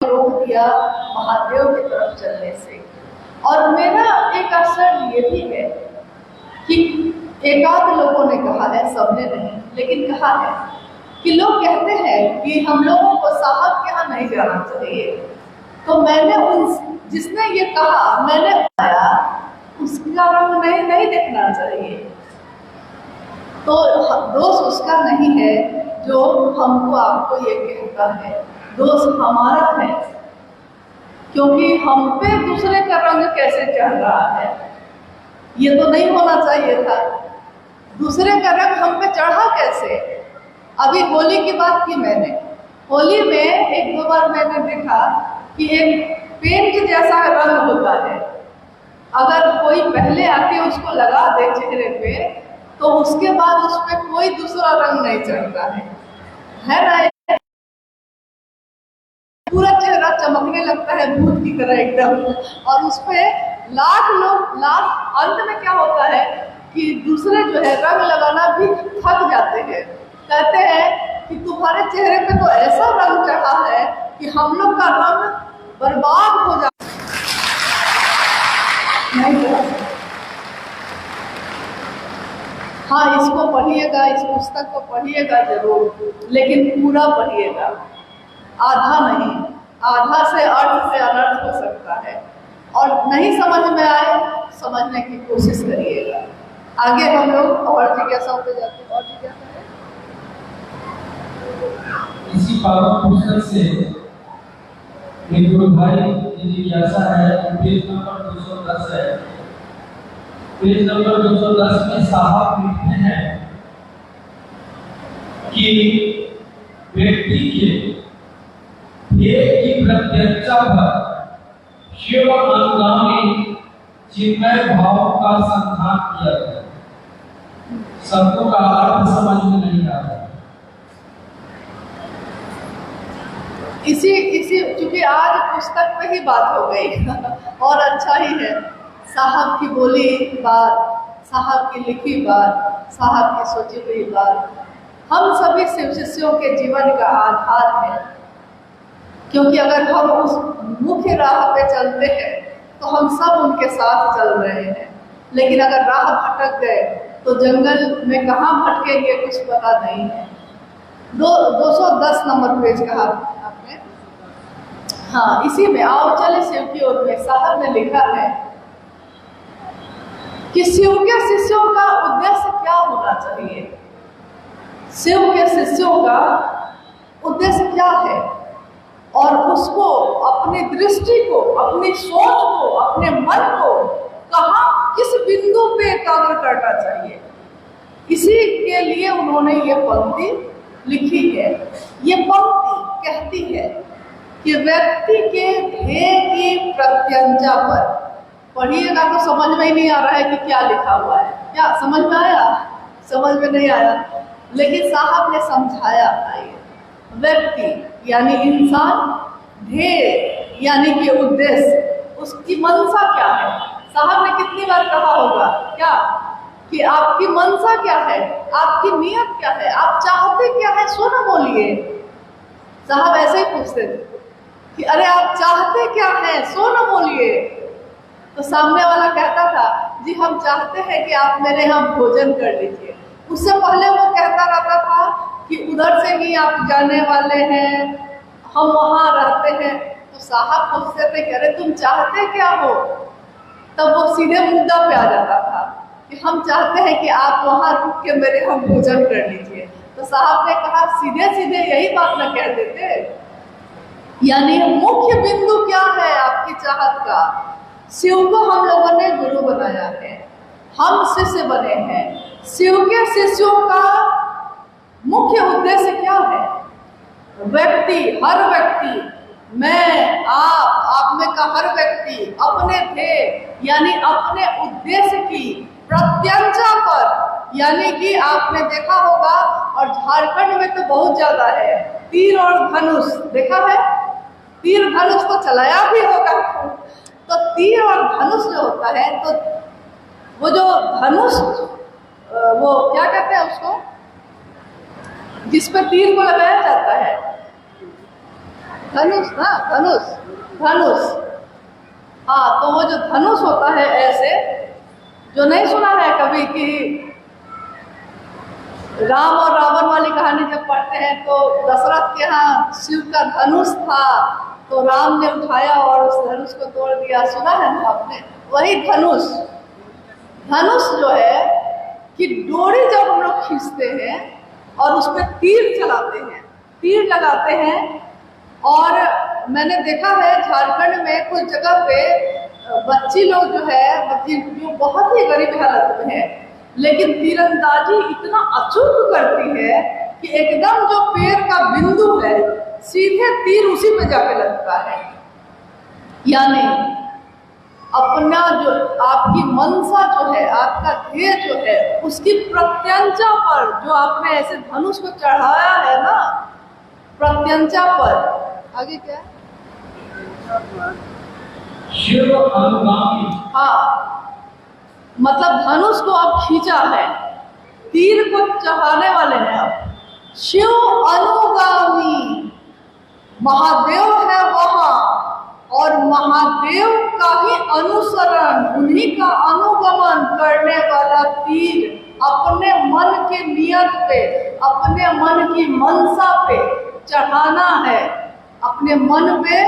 रोक दिया महादेव की तरफ चलने से। और मेरा एक आश्चर्य ये भी है कि एकाध लोगों ने कहा है, सबने नहीं, लेकिन कहा है कि लोग कहते हैं कि हम लोगों को साहब के यहाँ नहीं जाना चाहिए। तो मैंने जिसने ये कहा मैंने बताया उसका रंग नहीं देखना चाहिए। तो दोष उसका नहीं है जो हमको आपको ये कहता है, दोष हमारा है, क्योंकि हम पे दूसरे का रंग कैसे चढ़ रहा है, ये तो नहीं होना चाहिए था। दूसरे का रंग हम पे चढ़ा कैसे। अभी होली की बात की मैंने, होली में एक दो बार मैंने देखा कि एक पेंट जैसा रंग होता है, अगर कोई पहले आके उसको लगा दे चेहरे पे तो उसके बाद उस पर कोई दूसरा रंग नहीं चढ़ता है ना। पूरा चेहरा चमकने लगता है भूत की तरह एकदम, और उस पे लाख लोग, लाख अंत में क्या होता है कि दूसरे जो है रंग लगाना भी थक जाते हैं, कहते हैं कि तुम्हारे चेहरे पे तो ऐसा रंग चढ़ा है कि हम लोग का रंग बर्बाद हो जाता नहीं। हाँ, इसको पढ़िएगा, इस पुस्तक को पढ़िएगा जरूर, लेकिन पूरा पढ़िएगा, आधा नहीं। आधा से अर्थ से अनर्थ हो सकता है, और नहीं समझ में आए समझने की कोशिश करिएगा। आगे हम लोग और जिज्ञासाओं पे जाते हैं। और जिज्ञासा है इसी पावन पुस्तक से एक गुरु भाई की जिज्ञासा है, पेज नंबर 210 है। पेज नंबर 210 में साहब लिखते हैं कि व्यक्ति के ध्येय की प्रत्यक्षता पर शिव अनुगामी चिन्मय भाव का संधान किया गया। शब्दों का अर्थ समझ में नहीं आ रहा। इसी चूंकि आज पुस्तक पे ही बात हो गई और अच्छा ही है। साहब की बोली बात, साहब की लिखी बात, साहब की सोची हुई बात हम सभी शिव शिष्यों के जीवन का आधार है, क्योंकि अगर हम उस मुख्य राह पे चलते हैं तो हम सब उनके साथ चल रहे हैं, लेकिन अगर राह भटक गए तो जंगल में कहाँ भटकेंगे कुछ पता नहीं है। 210 नंबर पेज कहा आपने। हाँ, इसी में आओ चले शिव की ओर में। साहब ने लिखा है कि शिव के शिष्यों का उद्देश्य क्या होना चाहिए। शिव के शिष्यों का उद्देश्य क्या है, और उसको अपनी दृष्टि को, अपनी सोच को, अपने मन को कहाँ, किस बिंदु पे एकाग्र करना चाहिए। इसी के लिए उन्होंने ये पंक्ति लिखी है। ये पंक्ति कहती है कि व्यक्ति के ध्येय की प्रत्यंचा पर, पढ़िएगा तो समझ में ही नहीं आ रहा है कि क्या लिखा हुआ है। क्या समझ में आया? समझ में नहीं आया, लेकिन साहब ने समझाया था। ये व्यक्ति यानी इंसान, ध्येय यानी कि उद्देश्य, उसकी मंशा क्या है। साहब ने कितनी बार कहा होगा क्या कि आपकी मंशा क्या है, आपकी नियत क्या है, आप चाहते क्या है, सो न बोलिए। साहब ऐसे ही पूछते थे कि अरे आप चाहते क्या है, सो न बोलिए। तो सामने वाला कहता था जी हम चाहते हैं कि आप मेरे यहाँ भोजन कर लीजिए। उससे पहले वो कहता रहता था कि उधर से ही आप जाने वाले हैं, हम वहाँ रहते हैं। तो साहब पूछते थे कि अरे तुम चाहते क्या हो, तब वो सीधे मुद्दा पे आ जाता था कि हम चाहते हैं कि आप वहाँ रुक के मेरे यहाँ भोजन कर लीजिए। तो साहब ने कहा सीधे सीधे यही बात न कह देते, यानी मुख्य बिंदु क्या है आपकी चाहत का। शिव को हम लोगों ने गुरु बनाया है, हम शिष्य बने हैं। शिव के शिष्यों का मुख्य उद्देश्य क्या है। व्यक्ति, हर व्यक्ति, मैं, आप में का हर व्यक्ति अपने ध्येय यानी अपने उद्देश्य की प्रत्यंचा पर, यानी कि आपने देखा होगा और झारखंड में तो बहुत ज्यादा है, तीर और धनुष देखा है। तीर धनुष तो चलाया भी होगा। तो तीर और धनुष जो होता है, तो वो जो धनुष, वो क्या कहते हैं उसको, जिस पर तीर को लगाया जाता है, धनुष ना, धनुष। हाँ, तो वो जो धनुष होता है ऐसे, जो नहीं सुना है कभी कि राम और रावण वाली कहानी जब पढ़ते हैं तो दशरथ के यहाँ शिव का धनुष था, तो राम ने उठाया और उस धनुष को तोड़ दिया। सुना है ना आपने? वही धनुष जो है कि डोरी जब हम लोग खींचते हैं और उस पर तीर चलाते हैं, तीर लगाते हैं। और मैंने देखा है झारखंड में कुछ जगह पे बच्ची लोग जो है, बच्ची जो बहुत ही गरीब हालत में है, लेकिन तीरंदाजी इतना अचूक करती है कि एकदम जो पैर का बिंदु है सीधे तीर उसी पे जाके लगता है। यानी अपना जो आपकी मनसा जो है, आपका ध्येय जो है, उसकी प्रत्यंचा पर जो आपने ऐसे धनुष को चढ़ाया है ना, प्रत्यंचा पर आगे क्या है? शिव अनुगामी। हाँ, मतलब धनुष को अब खींचा है, तीर को चढ़ाने वाले हैं अब। शिव अनुगामी, महादेव है वहां और महादेव का ही अनुसरण, उन्हीं का अनुगमन करने वाला तीर अपने मन के नियत पे, अपने मन की मनसा पे चढ़ाना है। अपने मन पे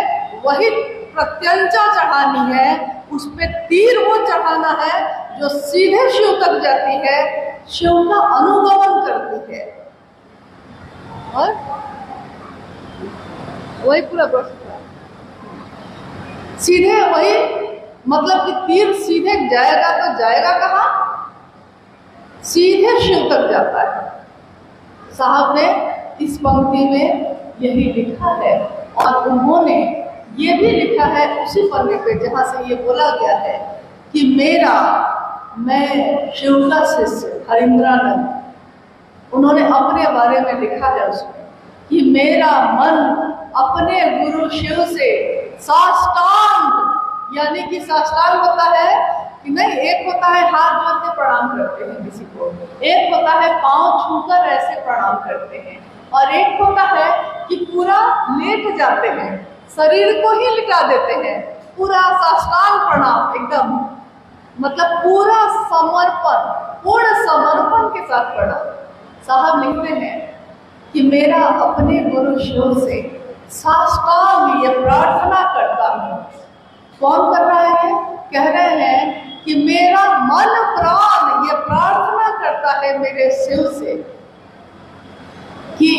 वही प्रत्यंचा चढ़ानी है, उस पे तीर वो चढ़ाना है जो सीधे शिव तक जाती है, शिव का अनुगमन करती है। और वही पूरा प्रश्न था, सीधे वही, मतलब कि तीर सीधे जाएगा तो जाएगा कहाँ? सीधे शिव तक जाता है। साहब ने इस पंक्ति में यही लिखा है और उन्होंने ये भी लिखा है उसी पन्ने पे जहाँ से ये बोला गया है कि मैं शिव का शिष्य हरिंद्रानंद, उन्होंने अपने बारे में लिखा है उसमें कि मेरा मन अपने गुरु शिव से साष्टांग, यानी कि साष्टांग होता है कि नहीं, एक होता है हाथ जोड़ के प्रणाम करते हैं किसी को, एक होता है पांव छूकर ऐसे प्रणाम करते हैं, और एक होता है कि पूरा लेट जाते हैं, शरीर को ही लिटा देते हैं, पूरा साष्टांग प्रणाम एकदम, मतलब पूरा समर्पण, पूर्ण समर्पण के साथ प्रणाम। साहब लिखते हैं कि मेरा अपने गुरु शिव से साष्टांग ये प्रार्थना करता हूँ। कौन कर रहा है? कह रहे हैं कि मेरा मन प्राण ये प्रार्थना करता है मेरे शिव से कि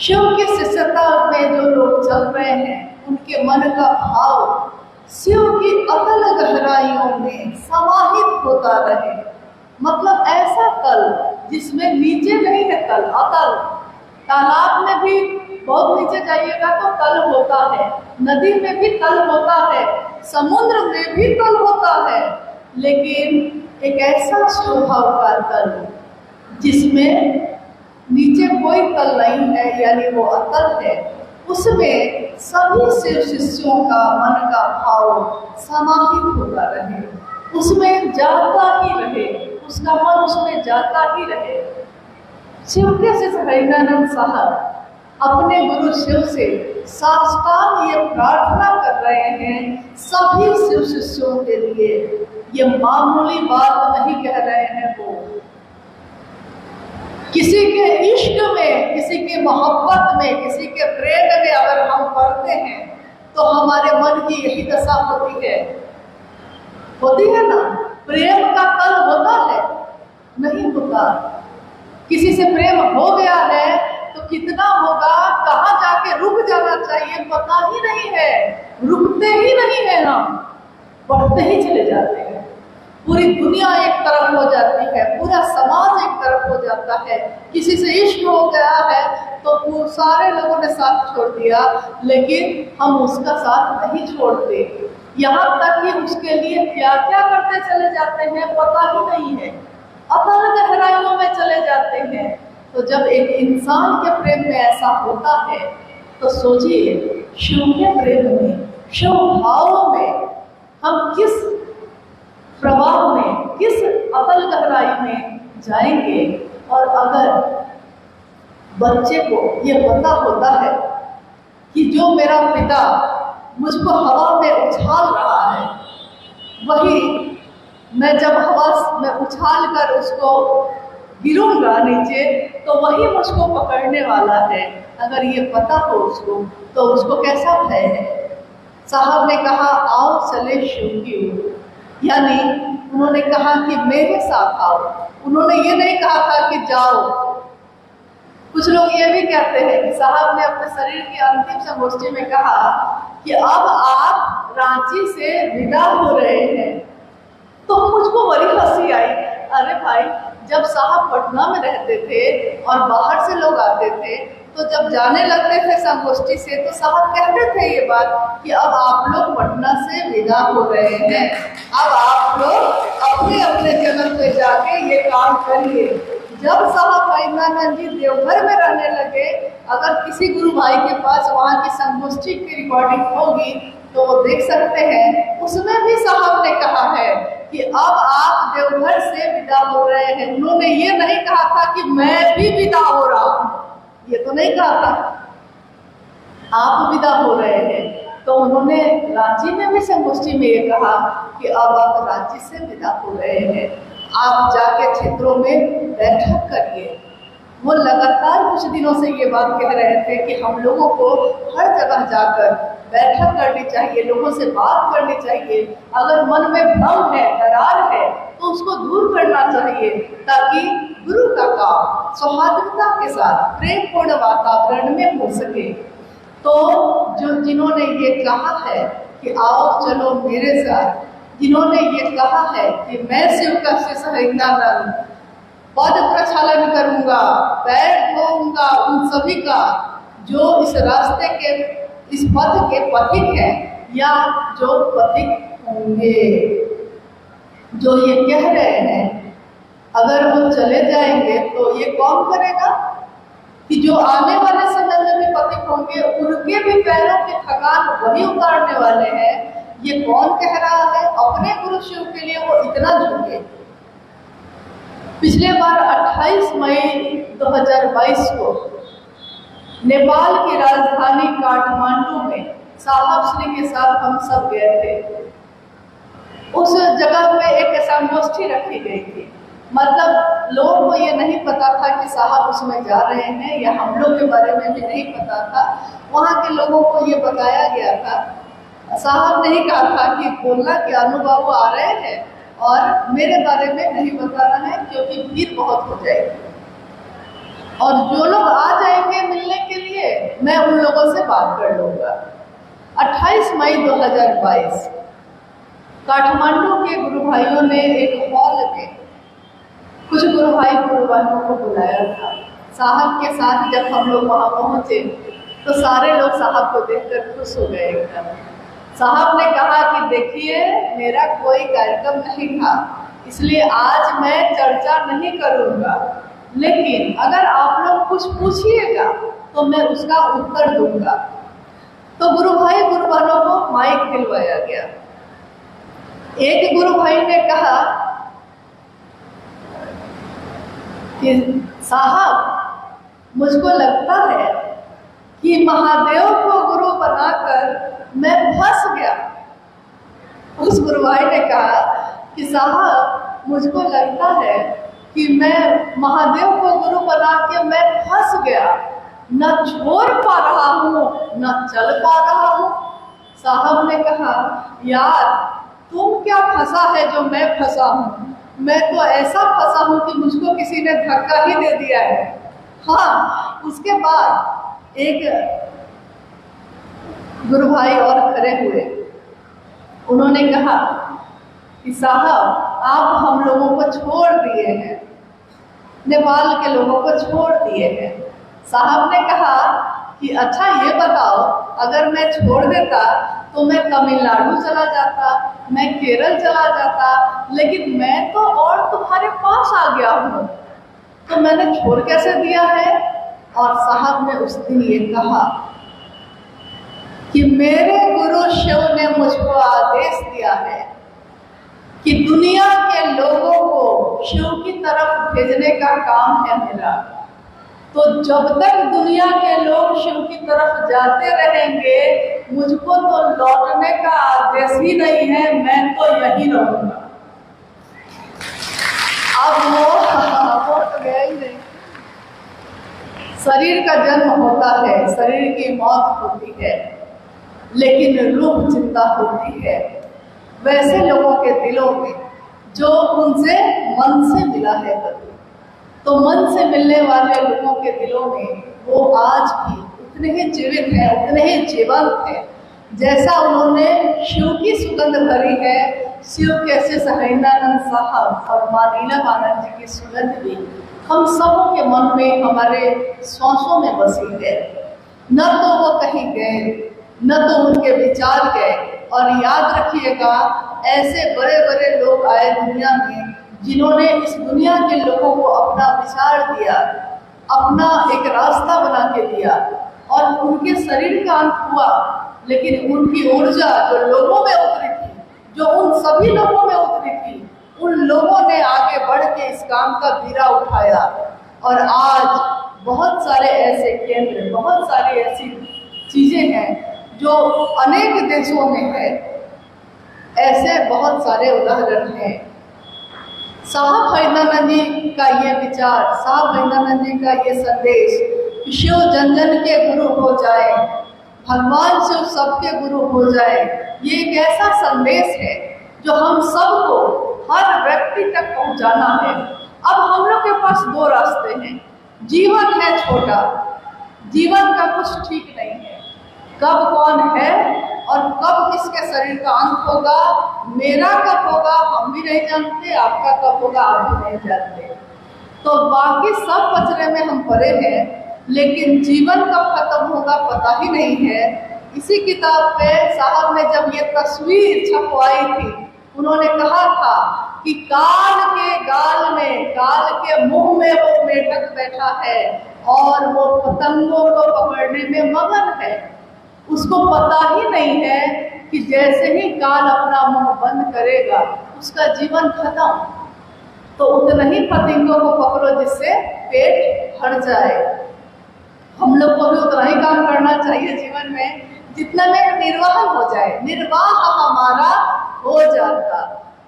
शिव की शिष्यता में जो लोग चल रहे हैं उनके मन का भाव शिव की अतल गहराइयों में समाहित होता रहे। मतलब ऐसा तल जिसमें नीचे नहीं है तल, अतल। तालाब में भी बहुत नीचे जाइएगा तो तल होता है, नदी में भी तल होता है, समुद्र में भी तल होता है, लेकिन एक ऐसा स्वभाव का तल जिसमें नीचे कोई तल नहीं है, यानी वो अतल है, उसमें सभी शिव शिष्यों का मन का भाव समाहित होता रहे, उसमें जाता ही रहे, उसका मन उसमें जाता ही रहे। शिव के शिष्य हरिंद्रानंद साहब अपने गुरु शिव से साष्टांग ये प्रार्थना कर रहे हैं सभी शिव शिष्यों के लिए। ये मामूली बात नहीं कह रहे हैं वो। किसी के इश्क में, किसी के मोहब्बत में, किसी के प्रेम में अगर हम पढ़ते हैं तो हमारे मन की यही दशा होती है ना। प्रेम का तल होता है? नहीं होता। किसी से प्रेम हो गया है तो कितना होगा, कहाँ जाके रुक जाना चाहिए पता ही नहीं है, रुकते ही नहीं है, हम बढ़ते ही चले जाते हैं। पूरी दुनिया एक तरफ हो जाती है, पूरा समाज एक तरफ हो जाता है। किसी से इश्क हो गया है तो सारे लोगों ने साथ छोड़ दिया, लेकिन हम उसका साथ नहीं छोड़ते। यहाँ तक कि उसके लिए क्या क्या करते चले जाते हैं पता ही नहीं है, अतल गहराइयों में चले जाते हैं। तो जब एक इंसान के प्रेम में ऐसा होता है तो सोचिए शिव के प्रेम में, शिव भाव में हम किस प्रभाव में, किस अतल गहराई में जाएंगे। और अगर बच्चे को ये पता होता है कि जो मेरा पिता मुझको हवा में उछाल रहा है, वही मैं जब हवा में उछाल कर उसको गिरूंगा नीचे तो वही मुझको पकड़ने वाला है, अगर ये पता हो उसको तो उसको कैसा भय है। साहब ने कहा आओ चले शिव की ओर, यानी उन्होंने कहा कि मेरे साथ आओ। उन्होंने ये नहीं कहा था कि जाओ। कुछ लोग ये भी कहते हैं कि साहब ने अपने शरीर की अंतिम संगोष्ठी में कहा कि अब आप रांची से विदा हो रहे हैं, तो मुझको बड़ी हंसी आई। अरे भाई, जब साहब पटना में रहते थे और बाहर से लोग आते थे, तो जब जाने लगते थे संगोष्ठी से, तो साहब कहते थे ये बात कि अब आप लोग पटना से विदा हो रहे हैं, अब आप लोग अपने अपने जगह पे जाके ये काम करिए। जब साहब फरीदानंद जी देवघर में रहने लगे, अगर किसी गुरु भाई के पास वहाँ की संगोष्ठी की रिकॉर्डिंग होगी तो वो देख सकते हैं। उसमें भी साहब ने कहा है कि अब आप देवघर से विदा हो रहे हैं। उन्होंने ये नहीं कहा था कि मैं भी विदा हो रहा हूँ, ये तो नहीं कहा था, आप विदा हो रहे हैं। तो उन्होंने रांची में भी संगोष्ठी में ये कहा कि अब आप रांची से विदा हो रहे हैं, आप जाके क्षेत्रों में बैठक करिए। वो लगातार कुछ दिनों से ये बात कह रहे थे कि हम लोगों को हर जगह जाकर बैठक करनी चाहिए, लोगों से बात करनी चाहिए। अगर मन में भ्रम है, दरार है, तो उसको दूर करना चाहिए, ताकि गुरु का काम सौहार्दता के साथ प्रेमपूर्ण वातावरण में हो सके। तो जिन्होंने ये कहा है कि आओ चलो मेरे साथ, जिन्होंने ये कहा है कि मैं शिव का हरिदानंद पद प्रक्षालन करूंगा, पैर धोऊंगा उन सभी का जो इस रास्ते के, इस पथ के पथिक है या जो पथिक होंगे, जो ये कह रहे हैं, अगर वो चले जाएंगे तो ये कौन करेगा कि जो आने वाले समय में भी पथिक होंगे, उनके भी पैरों की थकान वही उतारने वाले हैं। ये कौन कह रहा है? अपने गुरु शिव के लिए वो इतना झुके। पिछले बार 28 मई 2022 को नेपाल की राजधानी काठमांडू में साहब श्री के साथ हम सब गए थे। उस जगह पे एक संगोष्ठी रखी गई थी। मतलब लोगों को ये नहीं पता था कि साहब उसमें जा रहे हैं, या हम लोग के बारे में भी नहीं पता था। वहाँ के लोगों को ये बताया गया था, साहब ने ही कहा था कि बोलना कि अनु बाबू आ रहे हैं और मेरे बारे में नहीं बताना है क्योंकि भीड़ बहुत हो जाएगी, और जो लोग आ जाएंगे मिलने के लिए मैं उन लोगों से बात कर लूँगा। 28 मई 2022 काठमांडू के गुरु भाइयों ने एक हॉल में कुछ गुरु भाई गुरु बहनों को बुलाया था। साहब के साथ जब हम लोग वहाँ पहुँचे तो सारे लोग साहब को देखकर खुश हो गए एकदम। साहब ने कहा कि देखिए, मेरा कोई कार्यक्रम नहीं था, इसलिए आज मैं चर्चा नहीं करूँगा, लेकिन अगर आप लोग कुछ पूछिएगा तो मैं उसका उत्तर दूंगा। तो गुरु भाई गुरु बहनों को माइक दिलवाया गया। एक गुरु भाई ने कहा कि साहब, मुझको लगता है कि महादेव को गुरु बनाकर मैं फंस गया। उस गुरु भाई ने कहा कि साहब, मुझको लगता है कि मैं महादेव को गुरु बना के मैं फंस गया, न छोड़ पा रहा हूँ न चल पा रहा हूँ। साहब ने कहा, यार तुम क्या फंसा है जो मैं फंसा हूँ? मैं तो ऐसा फंसा हूँ कि मुझको किसी ने धक्का ही दे दिया है। हाँ, उसके बाद एक गुरु भाई और खड़े हुए, उन्होंने कहा कि साहब, आप हम लोगों को छोड़ दिए हैं, नेपाल के लोगों को छोड़ दिए हैं। साहब ने कहा कि अच्छा ये बताओ, अगर मैं छोड़ देता तो मैं तमिलनाडु चला जाता, मैं केरल चला जाता, लेकिन मैं तो और तुम्हारे पास आ गया हूँ, तो मैंने छोड़ कैसे दिया है? और साहब ने उस दिन ये कहा कि मेरे गुरु शिव ने मुझको आदेश दिया है कि दुनिया के लोगों को शिव की तरफ भेजने का काम है मेरा। तो जब तक दुनिया के लोग शिव की तरफ जाते रहेंगे, मुझको तो लौटने का आदेश ही नहीं है, मैं तो यही रहूंगा। अब वो तो गया ही नहीं। शरीर का जन्म होता है, शरीर की मौत होती है, लेकिन रूह जिंदा होती है। वैसे लोगों के दिलों में जो उनसे मन से मिला है कभी, तो मन से मिलने वाले लोगों के दिलों में वो आज भी उतने ही जीवित हैं, उतने ही जीवंत हैं। जैसा उन्होंने शिव की सुगंध भरी है, शिव कैसे सहैंदानंद साहब और माँ नीलम जी की सुगंध भी हम सबों के मन में, हमारे श्वासों में बसी है। न तो वो कहीं गए, न तो उनके विचार गए। और याद रखिएगा, ऐसे बड़े बड़े लोग आए दुनिया में जिन्होंने इस दुनिया के लोगों को अपना विचार दिया, अपना एक रास्ता बना के दिया। और उनके शरीर का अंत हुआ, लेकिन उनकी ऊर्जा जो लोगों में उतरी थी, जो उन सभी लोगों में उतरी थी, उन लोगों ने आगे बढ़ के इस काम का बीड़ा उठाया। और आज बहुत सारे ऐसे केंद्र, बहुत सारी ऐसी चीजें हैं जो अनेक देशों में है। ऐसे बहुत सारे उदाहरण हैं। साहब फैंदानंद जी का ये विचार, साहब फैंदानंद जी का ये संदेश, शिव जन जन के गुरु हो जाए, भगवान शिव सबके गुरु हो जाए, ये एक ऐसा संदेश है जो हम सबको, हर व्यक्ति तक पहुंचाना है। अब हम लोग के पास दो रास्ते हैं। जीवन है छोटा, जीवन का कुछ ठीक नहीं है। कब कौन है और कब किसके शरीर का अंत होगा, मेरा कब होगा हम भी नहीं जानते, आपका कब होगा आप भी नहीं जानते। तो बाकी सब पचड़े में हम पड़े हैं, लेकिन जीवन कब खत्म होगा पता ही नहीं है। इसी किताब पे साहब ने जब ये तस्वीर छपवाई थी, उन्होंने कहा था कि काल के गाल में, काल के मुंह में वो मेढक बैठा है और वो पतंगों को पकड़ने में मगन है। उसको पता ही नहीं है कि जैसे ही काल अपना मुंह बंद करेगा उसका जीवन खत्म। तो उतना ही पतंगों को पकड़ो जिससे पेट भर जाए। हम लोग को भी उतना ही काम करना चाहिए जीवन में जितना में निर्वाह हो जाए। निर्वाह हमारा हो जाता,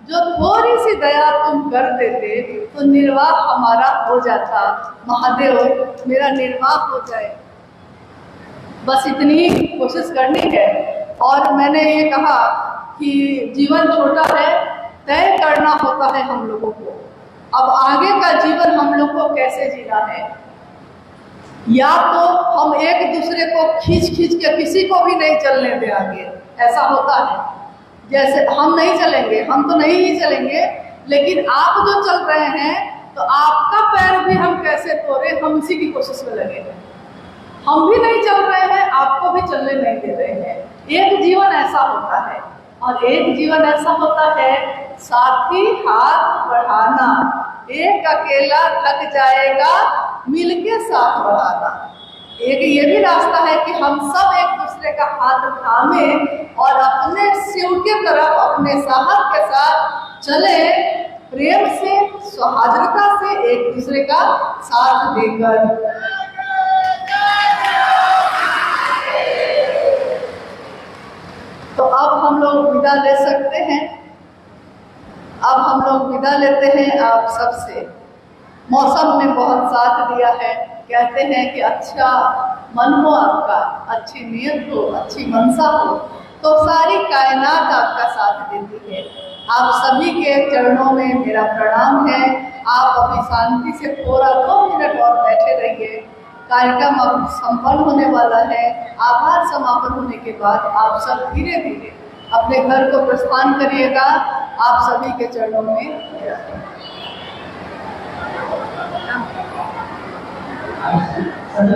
जो थोड़ी सी दया तुम कर देते तो निर्वाह हमारा हो जाता। महादेव मेरा निर्वाह हो जाए, बस इतनी ही कोशिश करनी है। और मैंने ये कहा कि जीवन छोटा है, तय करना होता है हम लोगों को। अब आगे का जीवन हम लोग को कैसे जीना है, या तो हम एक दूसरे को खींच खींच के किसी को भी नहीं चलने दे आगे, ऐसा होता है। जैसे हम नहीं चलेंगे, हम तो नहीं ही चलेंगे, लेकिन आप जो चल रहे हैं तो आपका पैर भी हम कैसे तोड़े, हम इसी की कोशिश में लगे हैं। हम भी नहीं चल रहे हैं, आपको भी चलने नहीं दे रहे हैं। एक जीवन ऐसा होता है, और एक जीवन ऐसा होता है साथी हाथ बढ़ाना। एक अकेला थक जाएगा, मिलके साथ बढ़ाना। एक ये भी रास्ता है कि हम सब एक दूसरे का हाथ थामे और अपने शिव के तरफ अपने साहब के साथ चले, प्रेम से, सौहार्दता से, एक दूसरे का साथ देकर। तो अब हम लोग विदा ले सकते हैं। अब हम लोग विदा लेते हैं आप सबसे। मौसम ने बहुत साथ दिया है। कहते हैं कि अच्छा मन हो आपका, अच्छी नीयत हो, अच्छी मनसा हो, तो सारी कायनात आपका साथ देती है। आप सभी के चरणों में मेरा प्रणाम है। आप अभी शांति से थोड़ा 2 मिनट और बैठे रहिए। कार्यक्रम अब संपन्न होने वाला है। आभार समापन होने के बाद आप सब धीरे धीरे अपने घर को प्रस्थान करिएगा। आप सभी के चरणों में आज